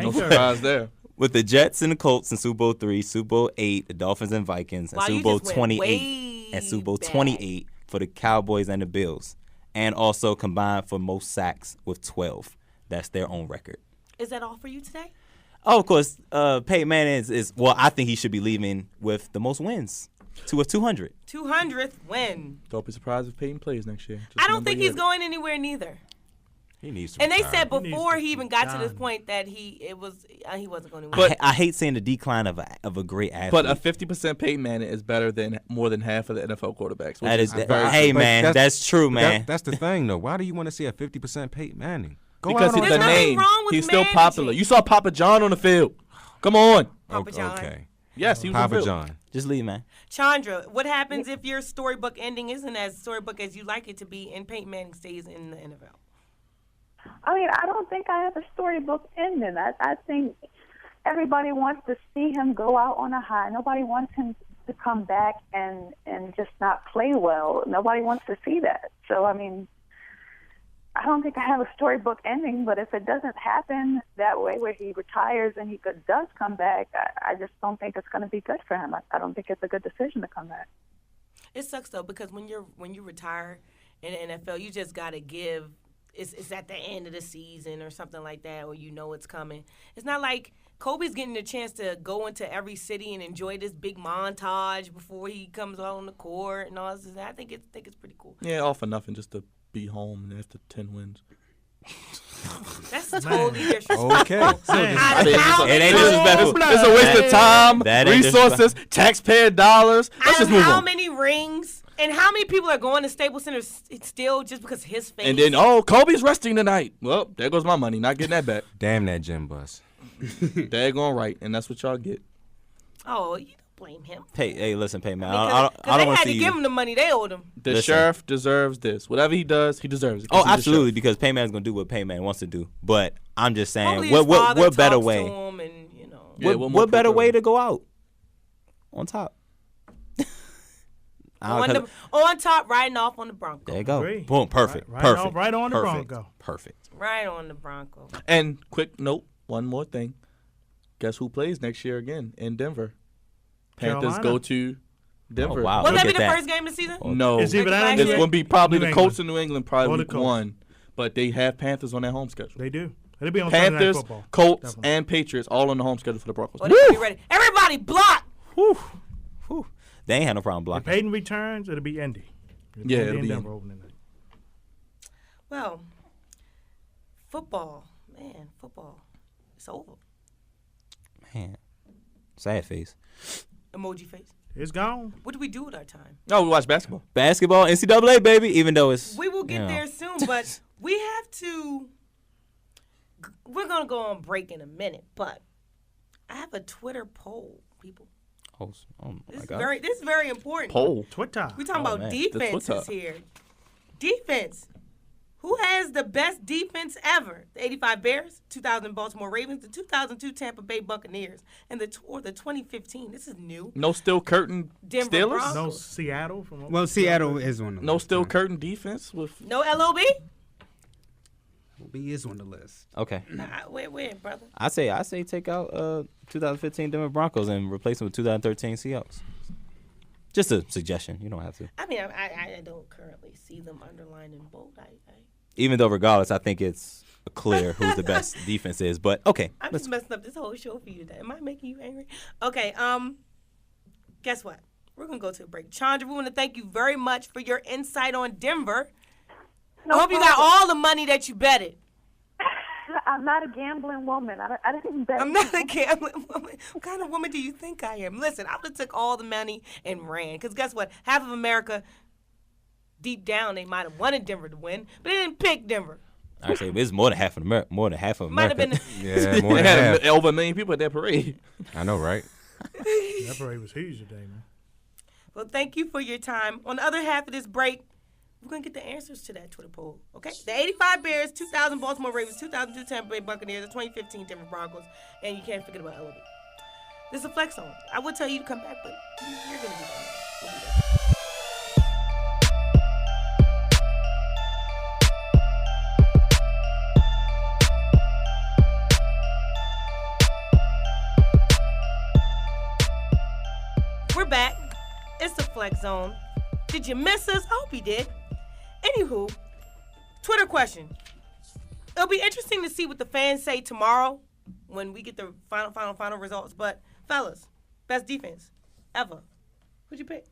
No surprise there. With the Jets and the Colts in Super Bowl 3, Super Bowl 8, the Dolphins and Vikings, and Wow, you Super Bowl just went 28, way and Super Bowl back. 28 for the Cowboys and the Bills, and also combined for most sacks with 12. That's their own record. Is that all for you today? Oh, of course, Peyton Manning is well, I think he should be leaving with the most wins, with 200. 200th win. Don't be surprised if Peyton plays next year. Just I don't remember think he he's had- going anywhere neither. He needs to And they retire. said He needs before to he even be got to this done. point that he wasn't going to win. But- I hate seeing the decline of a great athlete. But a 50% Peyton Manning is better than more than half of the NFL quarterbacks. that is, very hey But man, that's true, man. That's the thing, though. Why do you want to see a 50% Peyton Manning? Go because out he's on the There's nothing name. wrong with He's still managing. popular. You saw Papa John on the field. Come on. Papa John. Okay. Yes, he was on the Papa field. John. Just leave, man. Chandra, what happens if your storybook ending isn't as storybook as you like it to be and Peyton Manning stays in the NFL? I mean, I don't think I have a storybook ending. I think everybody wants to see him go out on a high. Nobody wants him to come back and just not play well. Nobody wants to see that. So, I mean, I don't think I have a storybook ending, but if it doesn't happen that way where he retires and he does come back, I just don't think it's going to be good for him. I don't think it's a good decision to come back. It sucks though because when you retire in the NFL, you just got to give. It's at the end of the season or something like that, or it's coming. It's not like Kobe's getting a chance to go into every city and enjoy this big montage before he comes out on the court and all this. I think it's pretty cool. Yeah, all for nothing just to be home and after 10 wins. That's totally disrespectful. Okay. Out of how It ain't many disrespectful. rings- It's a waste of time, That ain't resources, taxpayer dollars. Let's Out just of move how on. many rings and how many people are going to Staples Center still just because his face? And then, Kobe's resting tonight. Well, there goes my money. Not getting that back. Damn that gym bus. Daggone right. And that's what y'all get. Oh, you don't blame him. Hey, listen, Pay man. Because I don't they want had to to see give you. him the money they owed him. The Listen. sheriff deserves this. Whatever he does, he deserves it. 'cause Oh, he's the absolutely, sheriff. because Payman's gonna do what Payman wants to do. But I'm just saying, Hopefully his father what better talks way? to him and, you know. Yeah, What better way to go out? On top. On top, riding off on the Broncos. There you go. Agree. Boom. Perfect. Right Perfect. right on the Perfect. Bronco. Perfect. Right on the Broncos. And quick note, one more thing. Guess who plays next year again in Denver? Panthers Carolina. go to Denver. Oh, wow. Will Look that be at the that. first game of the season? No. It's either that Like or last New It's year? going to be probably New the England. Colts in New England, probably Or the week Colts. 1. But they have Panthers on their home schedule. They do. It'll be on Sunday Night Panthers, Football. Colts, Definitely. and Patriots all on the home schedule for the Broncos. Well, they should be ready. Everybody block. Whew. They ain't had no problem If blocking. Peyton returns, it'll be Indy. Yeah, it'll in be Denver opening night. Well, football. Man, football. It's over. Man, sad face. Emoji face. It's gone. What do we do with our time? No, we watch basketball. Basketball, NCAA, baby. Even though it's We will get there soon, but we have to. We're going to go on break in a minute, but I have a Twitter poll, people. Oh my This is God. very important. Poll. Twitter. We're talking Oh, about man. defenses Twitter. here. Defense. Who has the best defense ever? The 85 Bears, 2000 Baltimore Ravens, the 2002 Tampa Bay Buccaneers, and the 2015. This is new. No steel curtain Denver Steelers? Broncos. No Seattle. From Well, Seattle is on the No list. steel curtain defense with No LOB? He is on the list. Okay. Where, brother? I say take out 2015 Denver Broncos and replace them with 2013 Seahawks. Just a suggestion. You don't have to. I mean, I don't currently see them underlined in bold. Even though, regardless, I think it's clear who's the best defense is. But okay, I'm just messing up this whole show for you today. Am I making you angry? Okay. Guess what? We're gonna go to a break. Chandra, we want to thank you very much for your insight on Denver. No I hope you got problem. all the money that you betted. I'm not a gambling woman. I didn't bet. I'm not a gambling woman. What kind of woman do you think I am? Listen, I would have took all the money and ran. Because guess what? Half of America, deep down, they might have wanted Denver to win, but they didn't pick Denver. I say it's more than half of America. More than half of Might America. have been. Yeah, more they than had half. over 1 million people at that parade. I know, right? That parade was huge today, man. Well, thank you for your time. On the other half of this break, we're going to get the answers to that Twitter poll, okay? The 85 Bears, 2000 Baltimore Ravens, 2002 Tampa Bay Buccaneers, the 2015 Denver Broncos, and you can't forget about LOB. This is a flex zone. I would tell you to come back, but you're going to be there. We'll be there. We're back. It's the Flex Zone. Did you miss us? I hope you did. Anywho, Twitter question. It'll be interesting to see what the fans say tomorrow when we get the final results. But, fellas, best defense ever. Who'd you pick?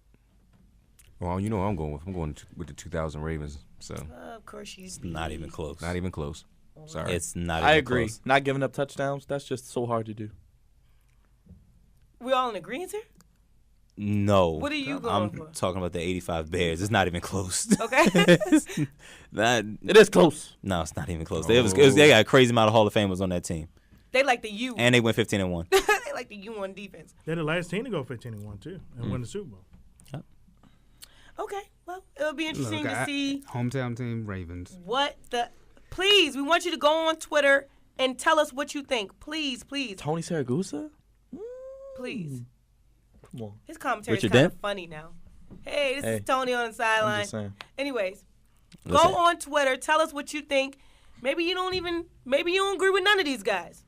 Well, you know what I'm going with. I'm going with the 2000 Ravens. So Of course you It's not even close. not even close. Sorry. It's not even I agree. close. Not giving up touchdowns, that's just so hard to do. We all in agreement here? No. What are you going I'm for? talking about the 85 Bears. It's not even close. Okay. It is close. No, it's not even close. They got a crazy amount of Hall of Famers on that team. They like the U. And they went 15-1. They like the U on defense. They're the last team to go 15-1 too and win the Super Bowl. Okay. Well, it'll be interesting Look, to see hometown team Ravens. what the. Please, we want you to go on Twitter and tell us what you think. Please, please, Tony Saragusa? please. Come on. His commentary Richard is kind of Dent? funny now. Hey, this Hey, is Tony on the I'm sideline. just saying. Anyways, Listen. go on Twitter. Tell us what you think. Maybe you don't agree with none of these guys.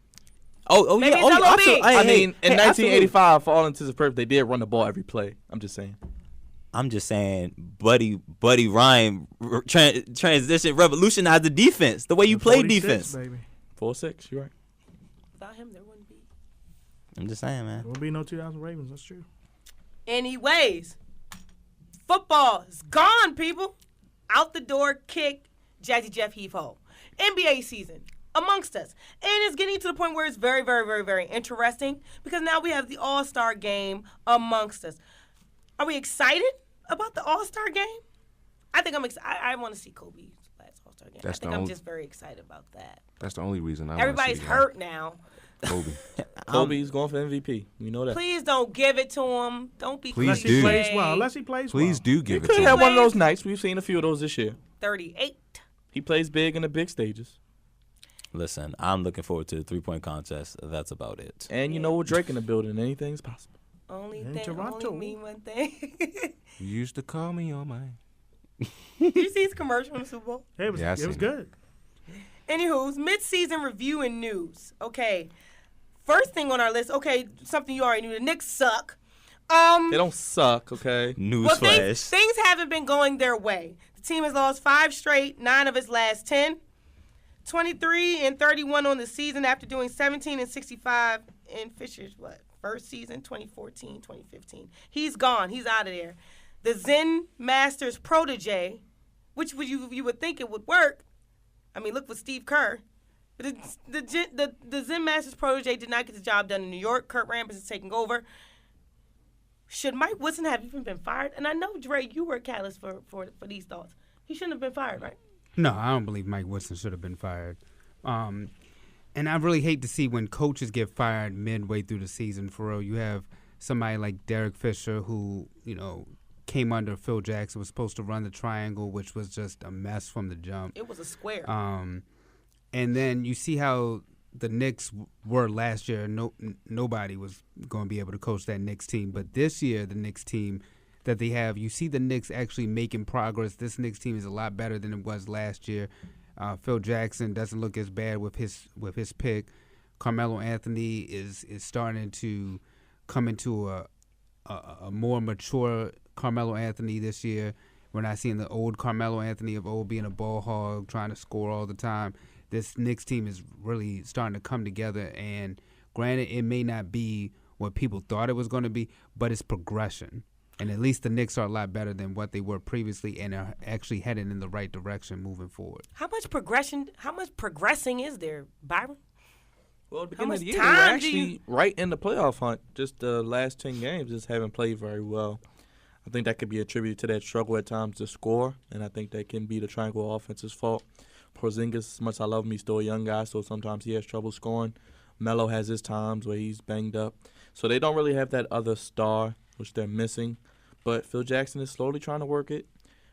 Oh Maybe yeah. it's Oh, LOB. absolutely. I mean, in absolutely. 1985, for all intents and purposes, they did run the ball every play. I'm just saying. I'm just saying, Buddy Ryan transition revolutionized the defense. The way you play 46, defense. baby. 4-6, you're right. Without him, there wouldn't be. I'm just saying, man. There won't be no 2000 Ravens. That's true. Anyways, football is gone, people. Out the door, kick, Jazzy Jeff heave ho. NBA season amongst us. And it's getting to the point where it's very, very, very, very interesting because now we have the All-Star game amongst us. Are we excited about the All-Star game? I think I'm excited. I want to see Kobe's last All-Star game. I'm just very excited about that. That's the only reason I Everybody's want to see hurt now. Kobe. Kobe's going for MVP. We know that. Please don't give it to him. Don't be Please Unless do. he plays well. Unless he plays well. Please do He give it could to have him. one of those nights. We've seen a few of those this year. 38. He plays big in the big stages. Listen, I'm looking forward to the 3-point contest. That's about it. And you know, with Drake in the building, anything's possible. Only In thing, Toronto. only mean one thing. You used to call me on my. Did you see his commercial in the Super Bowl? It was, Yeah, I it was seen good. Anywho's mid-season review and news. Okay, first thing on our list. Okay, something you already knew. The Knicks suck. They don't suck, okay? Well, Newsflash. things haven't been going their way. The team has lost 5 straight, 9 of its last 10. 23-31 on the season after doing 17-65 in Fisher's first season, 2014, 2015. He's gone. He's out of there. The Zen Masters protege, which you would think it would work. I mean, look for Steve Kerr. The Zen Masters protege did not get the job done in New York. Kurt Rambis is taking over. Should Mike Woodson have even been fired? And I know, Dre, you were a catalyst for these thoughts. He shouldn't have been fired, right? No, I don't believe Mike Woodson should have been fired. And I really hate to see when coaches get fired midway through the season. For real, you have somebody like Derek Fisher who, came under Phil Jackson, was supposed to run the triangle, which was just a mess from the jump. It was a square. And then you see how the Knicks were last year. Nobody was going to be able to coach that Knicks team. But this year, the Knicks team that they have, you see the Knicks actually making progress. This Knicks team is a lot better than it was last year. Phil Jackson doesn't look as bad with his pick. Carmelo Anthony is starting to come into a more mature Carmelo Anthony this year. We're not seeing the old Carmelo Anthony of old being a ball hog, trying to score all the time. This Knicks team is really starting to come together. And granted, it may not be what people thought it was going to be, but it's progression. And at least the Knicks are a lot better than what they were previously and are actually heading in the right direction moving forward. How much progressing is there, Byron? Well, at the beginning much of the year, they were time do actually right in the playoff hunt. Just the last 10 games just haven't played very well. I think that could be attributed to that struggle at times to score, and I think that can be the triangle offense's fault. Porzingis, as much as I love him, he's still a young guy, so sometimes he has trouble scoring. Melo has his times where he's banged up. So they don't really have that other star, which they're missing. But Phil Jackson is slowly trying to work it.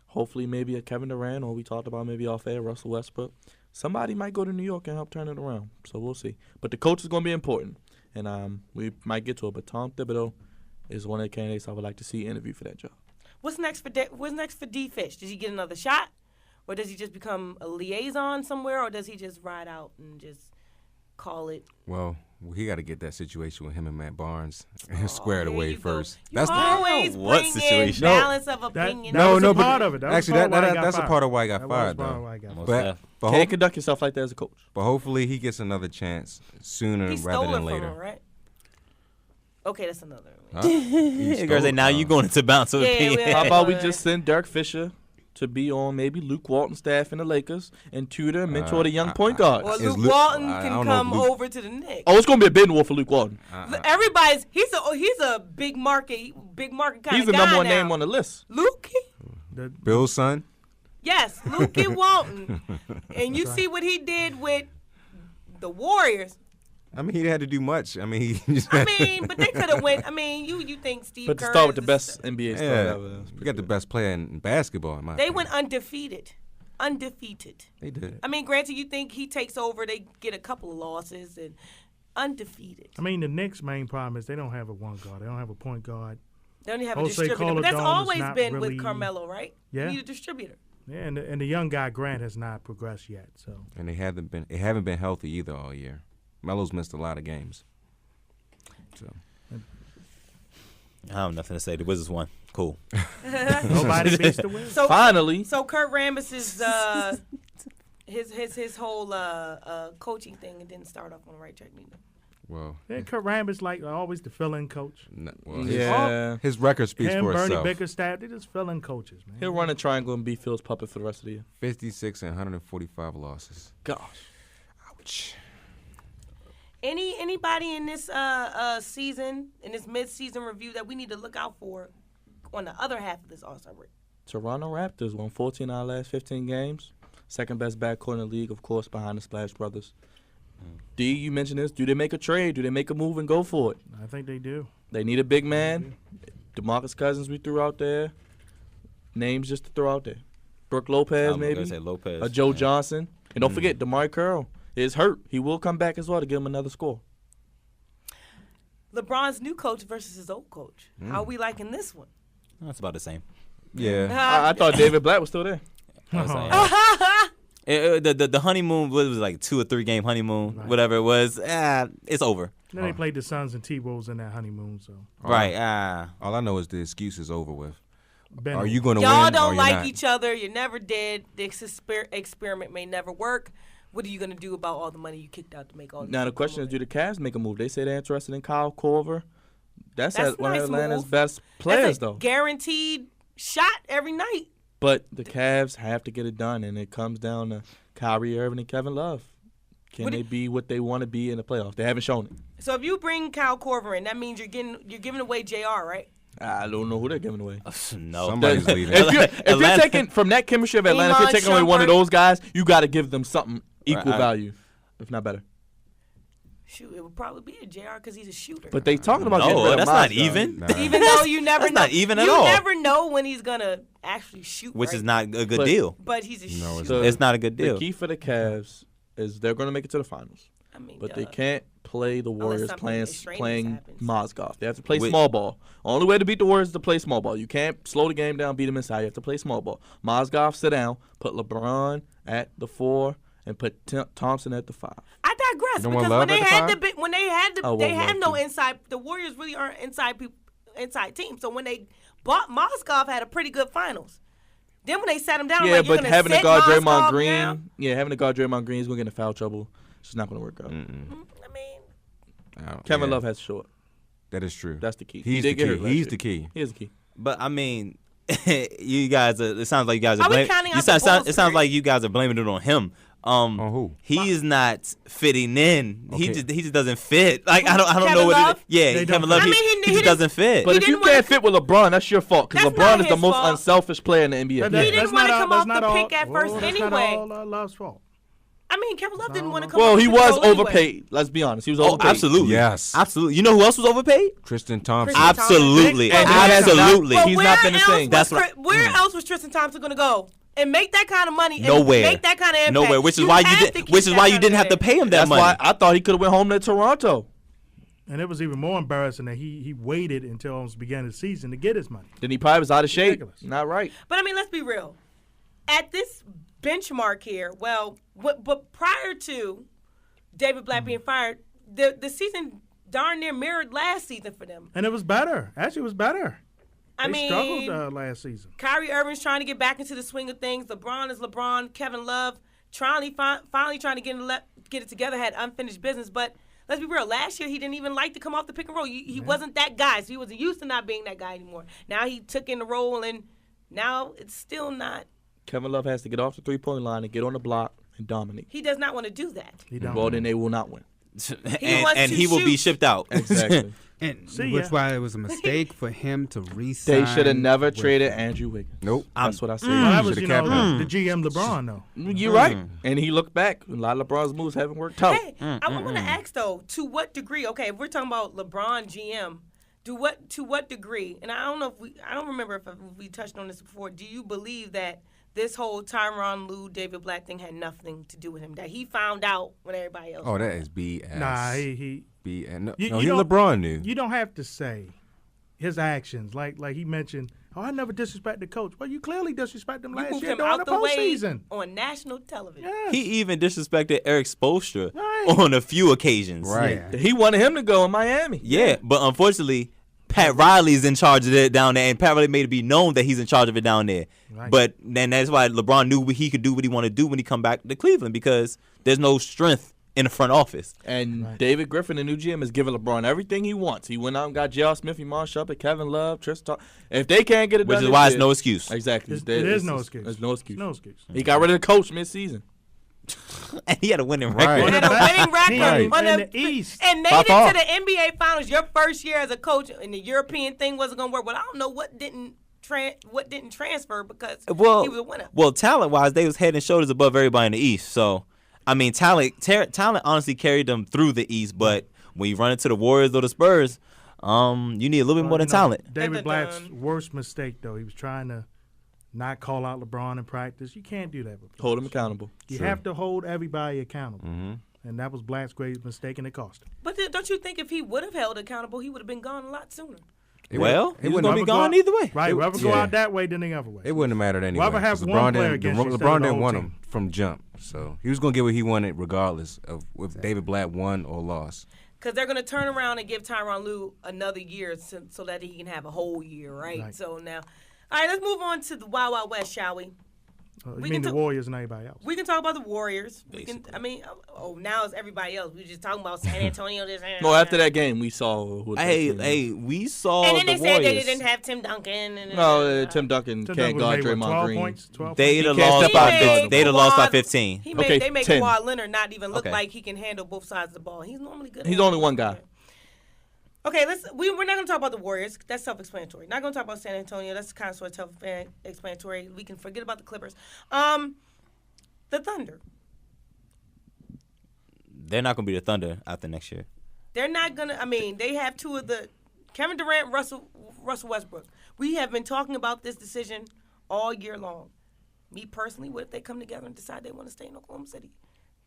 Hopefully maybe a Kevin Durant, or we talked about maybe off air, Russell Westbrook. Somebody might go to New York and help turn it around. So we'll see. But the coach is going to be important, and we might get to it. But Tom Thibodeau is one of the candidates I would like to see interview for that job. What's next for D Fish? Does he get another shot, or does he just become a liaison somewhere, or does he just ride out and just call it? Well, he got to get that situation with him and Matt Barnes squared Here away you go. first. You always What bring in situation? balance of opinion. That was a but part of it. That was actually, part why he got that's a fired. part of why he got That fired, was part though. of why he got fired. But, but, Can't conduct yourself like that as a coach. but hopefully he gets another chance sooner He rather stole than it later. from him, right? Okay, that's another one. Huh? He Hey, girl, stole say it now from you him. going into bounce of Yeah, opinion. yeah. How about we just send Derek Fisher to be on maybe Luke Walton's staff in the Lakers and tutor and mentor the young point guards? Or Is Luke Luke- Walton I can don't know come if Luke- over to the Knicks. Oh, it's going to be a bidding war for Luke Walton. He's a big market kind He's of the guy number one now. name on the list. Luke. Bill's son? Yes, Luke Walton. And you see what he did with the Warriors. I mean, he didn't have to do much. I mean, he just I mean, but they could have went. I mean, you think Steve But to Kerr start with is the best NBA star yeah, ever. we got the best player in basketball, in my They opinion. went undefeated. They did. I mean, granted, you think he takes over, they get a couple of losses and undefeated. I mean, the Knicks' main problem is they don't have a one guard. They don't have a point guard. They only have a Jose distributor. But that's Calderon is always not been really- with Carmelo, right? Yeah. You need a distributor. Yeah, and the young guy Grant has not progressed yet. So And they haven't been healthy either all year. Melo's missed a lot of games. So I have nothing to say. The Wizards won. Cool. nobody beats the Wizards. So Finally. So Kurt Rambis's his whole coaching thing, it didn't start off on the right track neither. Well, Kurt Rambis like always the fill-in coach. His record speaks Him, for Bernie itself. Bickerstaff, they just fill-in coaches, man. He'll run a triangle and be Phil's puppet for the rest of the year. 56 and 145 losses. Gosh. Ouch. Anybody in this season, in this mid-season review that we need to look out for on the other half of this All-Star break? Toronto Raptors won 14 out of the last 15 games. Second best backcourt in the league, of course, behind the Splash Brothers. D, you mentioned this. Do they make a trade? Do they make a move and go for it? I think they do. They need a big man. DeMarcus Cousins we threw out there. Names just to throw out there. Brooke Lopez, I'm maybe. gonna say Lopez. A Joe Johnson. And don't forget, DeMar Carroll is hurt. He will come back as well to give him another score. LeBron's new coach versus his old coach. How are we liking this one? That's about the same. Yeah. I thought David Blatt was still there. The honeymoon was like 2 or 3 game honeymoon, whatever it was. It's over. Then they played the Suns and T-Wolves in that honeymoon, so. Right. All I know is the excuse is over with. Ben, Are you going to win? Y'all or don't you're like not? each other. You never did. This experiment may never work. What are you going to do about all the money you kicked out to make all this? Now, the question is, do the Cavs make a move? They say they're interested in Kyle Korver. That's That's one nice of Atlanta's move. best players, That's a though. guaranteed shot every night. But the Cavs have to get it done, and it comes down to Kyrie Irving and Kevin Love. Can they be what they want to be in the playoffs? They haven't shown it. So if you bring Kyle Korver in, that means you're giving away JR, right? I don't know who they're giving away. No. Somebody's leaving. If you're taking from that chemistry of Atlanta, if you're taking away one of those guys, you got to give them something equal value, if not better. Shoot, it would probably be a JR because he's a shooter. But they talking about getting rid No, of that's not Mozgov. even. Nah. even though you never That's know, not even at you all. never know when he's gonna actually shoot, Which right? is not a good But- deal. But he's a No, shooter. It's not a good The deal. key for the Cavs is they're going to make it to the finals. I mean, But duh. they can't play the Warriors something playing extraneous happens. Mozgov. They have to play Wait. small ball. Only way to beat the Warriors is to play small ball. You can't slow the game down, beat them inside. You have to play small ball. Mozgov, sit down, put LeBron at the 4, and put Thompson at the 5. I digress You don't want because Love when they at the had five? they have Love no too. inside. The Warriors really aren't inside team. So when they bought Mozgov, had a pretty good finals. Then when they sat him down, I'm Yeah, like, you're but gonna having to sit guard Mozgov Draymond Green, down? having to guard Draymond Green is going to get in foul trouble. It's just not going to work out. I mean, Kevin Yeah, Love has short. That is true. That's the key. He's He the did get hurt key. last He's year. the key. Here's the key. But I mean, you guys. It sounds like you guys are Are we blaming. counting It out the sounds Bulls? like you guys are blaming it on him. On who? He is not fitting in. Okay. He just doesn't fit. Like I don't Kevin know what Love? it is. Yeah, They Kevin don't Love. fit. He, I mean, he he just didn't- doesn't fit. But if didn't you wanna- can't fit with LeBron, that's your fault. Because That's not LeBron is the his most fault. unselfish player in the NBA. That- He didn't that's wanna not come all- off that's the not pick all- at first that's anyway. not all Love's fault. I mean, Kevin Love didn't want to come. Well, off he the was pick anyway. overpaid. Let's be honest. He was Oh, overpaid. absolutely. Yes. Absolutely. You know who else was overpaid? Tristan Thompson. Tristan Absolutely. And he has Absolutely. But He's where not been the else same. was That's right. Where else was Tristan Thompson going to go and make that kind of money? And Nowhere. Make that kind of impact. Nowhere. Which is You why have you to did. keep Which is that why you kind didn't of have to impact. pay him that That's money. why I thought he could have went home to Toronto. And it was even more embarrassing that he waited until almost the beginning of the season to get his money. Then he probably was out of shape. Ridiculous. Not right. But I mean, let's be real. At this benchmark here, but prior to David Blatt being fired, the season darn near mirrored last season for them. And it was better. Actually, it was better. I They mean, struggled last season. Kyrie Irving's trying to get back into the swing of things. LeBron is LeBron. Kevin Love finally trying to get it together. Had unfinished business, but let's be real. Last year he didn't even like to come off the pick and roll. He wasn't that guy, so he wasn't used to not being that guy anymore. Now he took in the role, and now it's still not. Kevin Love has to get off the 3-point line and get on the block and dominate. He does not want to do that. He don't. Well, then they will not win. wants and to he will be shoot. shipped out. Exactly. And See which ya. why it was a mistake for him to re-sign. They should have never with- traded Andrew Wiggins. Nope. That's what I say. Well, that was, Should've you know, kept him. the GM LeBron, though. You're right. And he looked back. A lot of LeBron's moves haven't worked out. Hey, I want to ask though, to what degree? Okay, if we're talking about LeBron GM, to what degree? And I don't remember if we touched on this before. Do you believe that this whole Tyronn Lue, David Blatt thing had nothing to do with him? That he found out when everybody else? Oh, that is BS. Nah, he BS. No, You- no, you he don't- LeBron knew. you don't have to say his actions. Like he mentioned, I never disrespect the coach. Well, you clearly disrespect him You last moved year him during out the the way postseason. on national television. Yes. He even disrespected Eric Spoelstra Right. on a few occasions. Right. Yeah. He wanted him to go in Miami. Yeah, but unfortunately, Pat Riley's in charge of it down there, and Pat Riley made it be known that he's in charge of it down there. Right. But then that's why LeBron knew he could do what he wanted to do when he come back to Cleveland, because there's no strength in the front office. And David Griffin, the new GM, is giving LeBron everything he wants. He went out and got J.R. Smith, Iman Shumpert, Kevin Love, Tristan. If they can't get it done, Which is why it's no excuse. Exactly. There's no excuse. There's no excuse. No excuse. He got rid of the coach mid-season. And he had a winning Right. record. Had a winning record Right. on In the East. and made By it far. to the NBA Finals your first year as a coach, and the European thing wasn't going to work. But I don't know what didn't transfer because he was a winner. Well, talent-wise, they was head and shoulders above everybody in the East. So, I mean, talent honestly carried them through the East. But when you run into the Warriors or the Spurs, you need a little bit more than talent. David Blatt's worst mistake, though, he was trying to not call out LeBron in practice. You can't do that with players. Hold him accountable. You have to hold everybody accountable. And that was Blatt's greatest mistake, and it cost him. But don't you think if he would have held accountable, he would have been gone a lot sooner? Well, he was wouldn't going to be gone either way. Right, rather go out that way than the other way. It wouldn't have mattered anyway. Rather have 'cause one player didn't- against you instead of LeBron the didn't whole want team. him from jump. So he was going to get what he wanted regardless of if David Blatt won or lost. Because they're going to turn around and give Tyronn Lue another year so that he can have a whole year, right? So now, all right, let's move on to the Wild Wild West, shall we? You mean the Warriors and everybody else? We can talk about the Warriors. Now it's everybody else. We were just talking about San Antonio. No, after that game, we saw. We saw and then the they said Warriors. they didn't have Tim Duncan. Tim Duncan can't guard Draymond Green. Points, 12 They'd have can't lost step out by there. they'd have lost by 15. They make 10. Kawhi Leonard not even look Okay. like he can handle both sides of the ball. He's normally good. He's only one guy. Okay, we're not going to talk about the Warriors. That's self-explanatory. Not going to talk about San Antonio. That's kind of sort of self-explanatory. We can forget about the Clippers. The Thunder. They're not going to be the Thunder after next year. They're not going to. They have two of the Kevin Durant, Russell Westbrook. We have been talking about this decision all year long. Me personally, what if they come together and decide they want to stay in Oklahoma City?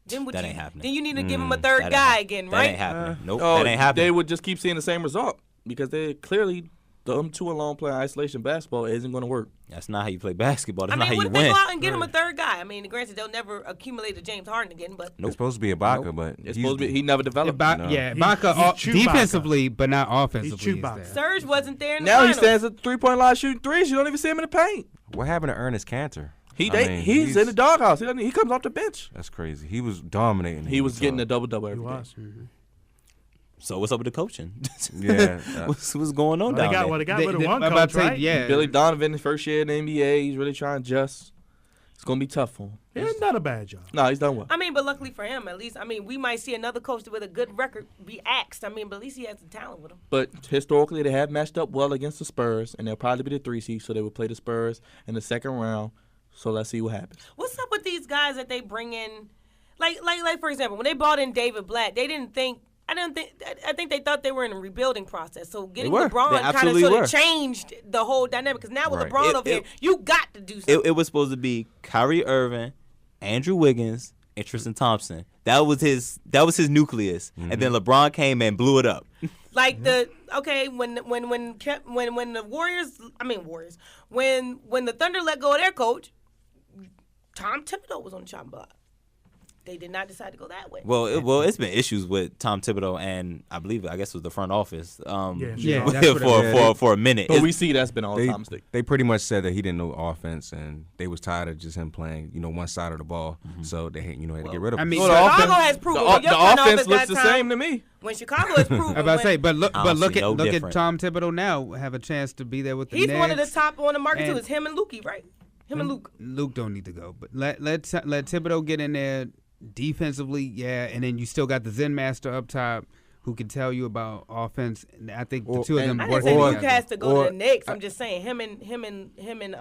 Then That ain't happening. Then you need to give him a third guy again, right? That ain't happening. Nope, that ain't happening. They would just keep seeing the same result because they clearly them two alone playing isolation basketball isn't going to work. That's not how you play basketball. That's not how what you if win. they go out and get him a third guy? Granted, they'll never accumulate a James Harden again, but It's supposed to be Ibaka, but It's supposed to be he never developed. Ibaka he's defensively, but not offensively. He's is Chewbacca. there. Serge wasn't there in the Now he finals. stands at the 3-point line shooting threes. You don't even see him in the paint. what happened to Ernest Cantor? He's in the doghouse. He comes off the bench. That's crazy. He was dominating. He was getting a double-double every day. So what's up with the coaching? Yeah. what's going on down there? They got rid of one I'm about coach, to say, right? yeah. Billy Donovan, his first year in the NBA, he's really trying to adjust. It's going to be tough for him. He hasn't done a bad job. No, he's done well. But luckily for him, at least, we might see another coach with a good record be axed. But at least he has the talent with him. But historically, they have matched up well against the Spurs, and they'll probably be the 3 seed, so they will play the Spurs in the second round. So let's see what happens. What's up with these guys that they bring in? Like for example, when they brought in David Blatt, I think they thought they were in a rebuilding process. So getting were. LeBron They kind of absolutely sort were. of changed the whole dynamic. Because now with Right. LeBron over here, you got to do something. It was supposed to be Kyrie Irving, Andrew Wiggins, and Tristan Thompson. That was his nucleus. And then LeBron came and blew it up. Like when the when the Thunder let go of their coach, Tom Thibodeau was on the chopping block. They did not decide to go that way. Well, it's been issues with Tom Thibodeau and I guess it was the front office. Yeah, that's what for a minute. But we see that's been all They, time mistake. they pretty much said that he didn't know offense, and they was tired of just him playing, one side of the ball. So they, had to get rid of him. Chicago has proven when your The front offense office looks got the time- same to me. When Chicago has proven, I'm about to say, but look I don't see no at different. Tom Thibodeau now have a chance to be there with the he's Nets. one of the top on the market too. And- It's him and Lukey, right? Him and Luke. Luke don't need to go, but let Thibodeau get in there defensively, and then you still got the Zen Master up top who can tell you about offense. And I think the two of them I didn't work say Luke together. has to go to the Knicks. I'm just saying him and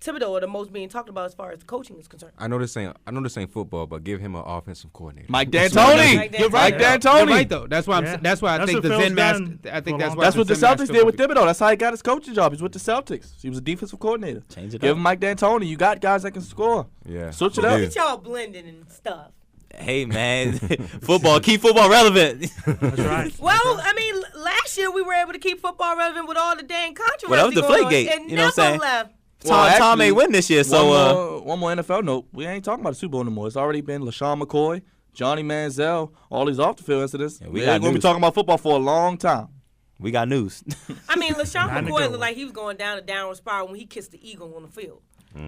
Thibodeau are the most being talked about as far as coaching is concerned. I know this ain't football, but give him an offensive coordinator. Mike Mike D'Antoni. D'Antoni. Mike You're D'Antoni. right though. That's why I think That's the what Phil's Zen Master. done I think for a that's long why That's what the Zen Celtics Master did with will be- Thibodeau. That's how he got his coaching job. He's with the Celtics. He was a defensive coordinator. Change it Give up. him Mike D'Antoni. You got guys that can score. Yeah. Switch it Look up. at y'all blending and stuff. Hey man, keep football relevant. That's right. Well, last year we were able to keep football relevant with all the dang controversy Well, that was going on. Deflategate, And you know what I'm never saying? left. Tom ain't win this year, so one more NFL note. We ain't talking about the Super Bowl anymore. It's already been LaShawn McCoy, Johnny Manziel, all these off the field incidents. we We got ain't gonna be news. talking about football for a long time. we got news. LaShawn Not in a McCoy good looked way. like he was going down a downward spiral when he kissed the eagle on the field.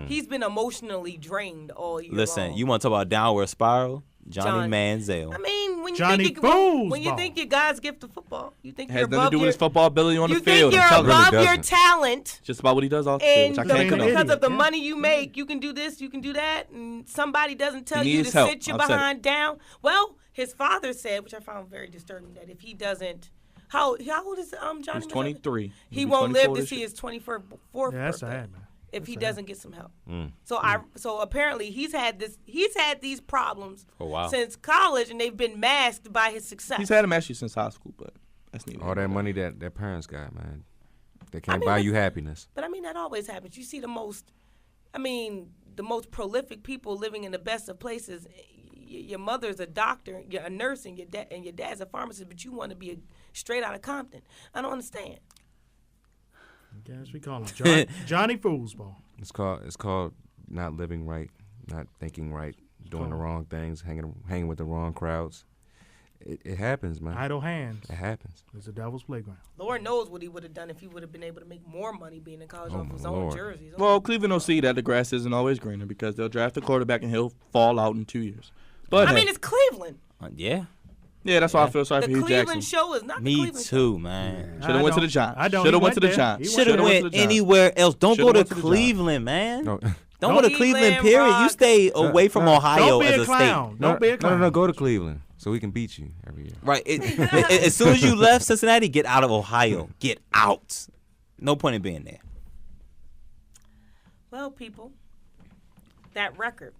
He's been emotionally drained all year Listen, long. you want to talk about downward spiral? Johnny Manziel. I mean, when you Johnny think when you Foosball. think you're God's gift to football, you think Has you're nothing above to do with your his football ability on the you field. think I'm you're telling you. above your doesn't. talent. Just about what he does off the field, And which I can't the- condone. because of the Yeah. money you make, you can do this, you can do that, and somebody doesn't tell He you to needs help. sit your I've said it. behind down. Well, his father said, which I found very disturbing, that if he doesn't, how old is Johnny? He's 23. He He'll be won't live 24 to this see year. his 24th Yeah, that's birthday sad, man. if he sad. doesn't get some help. Mm. So apparently he's had these problems Oh, wow. since college, and they've been masked by his success. He's had him actually since high school, but that's neither. All that money that their parents got, man. They can't mean, buy but- you happiness. But I mean, that always happens. You see the most prolific people living in the best of places. Your mother's a doctor, you're a nurse, and your dad's a pharmacist, but you want to be straight out of Compton. I don't understand. I guess we call him Johnny Foosball. It's called not living right, not thinking right, doing the wrong things, hanging with the wrong crowds. It happens, man. Idle hands. It happens. It's the devil's playground. Lord knows what he would have done if he would have been able to make more money being in college off my his own Lord. jerseys. Well, Cleveland will see that the grass isn't always greener because they'll draft a quarterback and he'll fall out in 2 years. But I hey, mean, it's Cleveland. Yeah. yeah, that's why I feel sorry The for Hugh Cleveland Jackson. show is not the Me Cleveland too, man. Should have went to the Giants. I don't. Should have He went to the there. Giants. He Should have Shoulda went to the Giants. anywhere else. Don't Shoulda go went to to the Giants. Cleveland, man. No, Don't go to Cleveland, Cleveland, period. You Rock. stay away from Ohio Don't be as a a clown. state. Don't be a clown. No, go to Cleveland so we can beat you every year. Right. As soon as you left Cincinnati, get out of Ohio. Get out. No point in being there. Well, people, that record,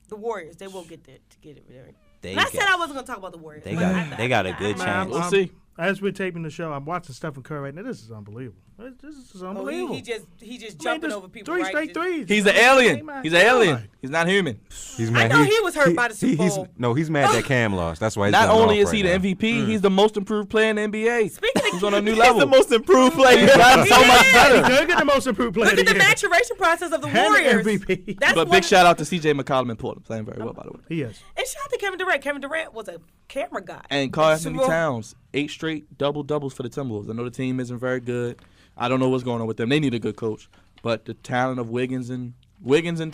the Warriors, they will get there to get it there. And I said I wasn't going to talk about the Warriors. They but got a good I- chance. We'll see. As we're taping the show, I'm watching Stephen Curry right now. This is unbelievable. This is Oh, unbelievable. he just I mean, jumping just over people, 3 right? straight threes. He's an I mean, alien. my He's an alien. God. He's not human. He's I mad. know he was hurt by the Super Bowl. He's mad that Cam lost. That's why he's Not going only off is he right the now. MVP, he's the most improved player in the NBA. Speaking of He's on a new He's level. the most improved player. He's gotten so much He better. could get the most improved player Look at of the year. maturation process of the And Warriors. MVP. That's But one- big shout out to CJ McCollum in Portland, playing very well, by the way. He is. And shout out to Kevin Durant. Kevin Durant was a camera guy. And Karl Anthony Super Bowl- Towns, 8 straight double-doubles for the Timberwolves. I know the team isn't very good. I don't know what's going on with them. They need a good coach. But the talent of Wiggins and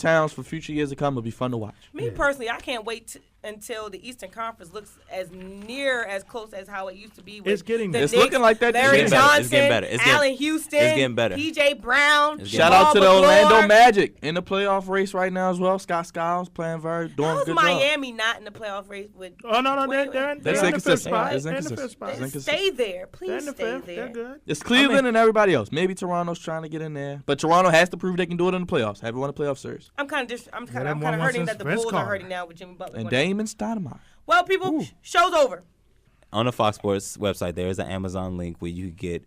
Towns for future years to come will be fun to watch. Me personally, I can't wait until the Eastern Conference looks as near as close as how it used to be. With It's getting the better. It's Knicks, looking like that. Larry It's getting better. Johnson, It's getting better. It's getting- Allen Houston, it's getting better. P.J. Brown. It's Shout getting out to the Jamal Orlando McClure. Magic in the playoff race right now as well. Scott Skiles playing doing How's a good job. Miami not in the playoff race with? Oh, no, Wait, they're That's in the fifth inconsistent. spot. It's They're in the inconsistent. fifth spot. It's inconsistent. Stay there, They're please in the stay fifth. there. They're good. It's Cleveland and everybody else. Maybe Toronto's trying to get in there, but Toronto has to prove they can do it in the playoffs. Haven't won a playoff series. I'm kind of haven't hurting won one that since the Vince Bulls are Carter. hurting now with Jimmy Butler. And winning. Damon Stoudemire. Well, people, show's over. On the Fox Sports website, there is an Amazon link where you get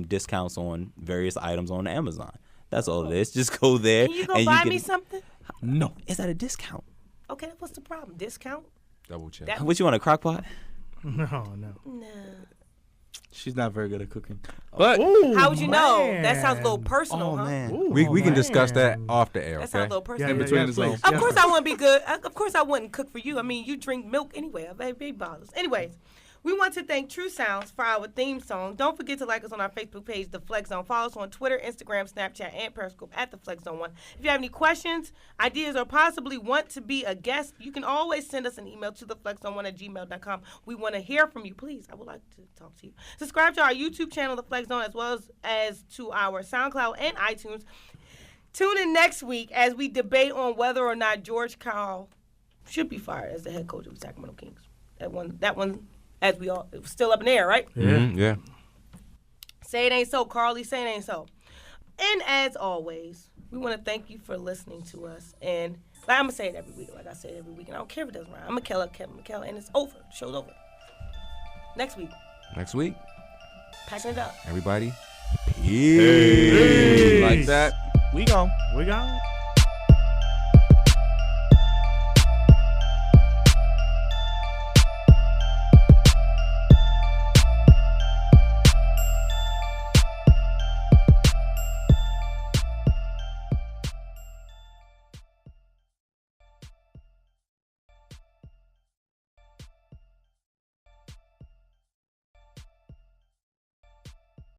discounts on various items on Amazon. That's all it is. Just go there. Can you go and buy you me can, something? No, is that a discount? Okay, what's the problem? Discount? Double check. That- What you want, a crock pot? No. No. She's not very good at cooking. But Ooh, How would you know? man. That sounds a little personal, huh? Ooh, We can discuss that man. off the air, That sounds a okay? little personal. in between the please. zones. Of course I wouldn't be good. Of course I wouldn't cook for you. I mean, you drink milk anyway. I have big bottles. Anyways, we want to thank True Sounds for our theme song. Don't forget to like us on our Facebook page, The Flex Zone. Follow us on Twitter, Instagram, Snapchat, and Periscope at The Flex Zone 1. If you have any questions, ideas, or possibly want to be a guest, you can always send us an email to theflexzone1@gmail.com. We want to hear from you. Please, I would like to talk to you. Subscribe to our YouTube channel, The Flex Zone, as well as to our SoundCloud and iTunes. Tune in next week as we debate on whether or not George Karl should be fired as the head coach of the Sacramento Kings. That one, as we all, it was still up in the air, right? Yeah. Say it ain't so, Carly. Say it ain't so. And as always, we want to thank you for listening to us. And I'm going to say it every week, like I say it every week. And I don't care if it doesn't rhyme. I'm Kevin McKellar, and it's over. The show's over. Next week, Next week, packing it up. everybody. Peace. like that, we gone. We gone.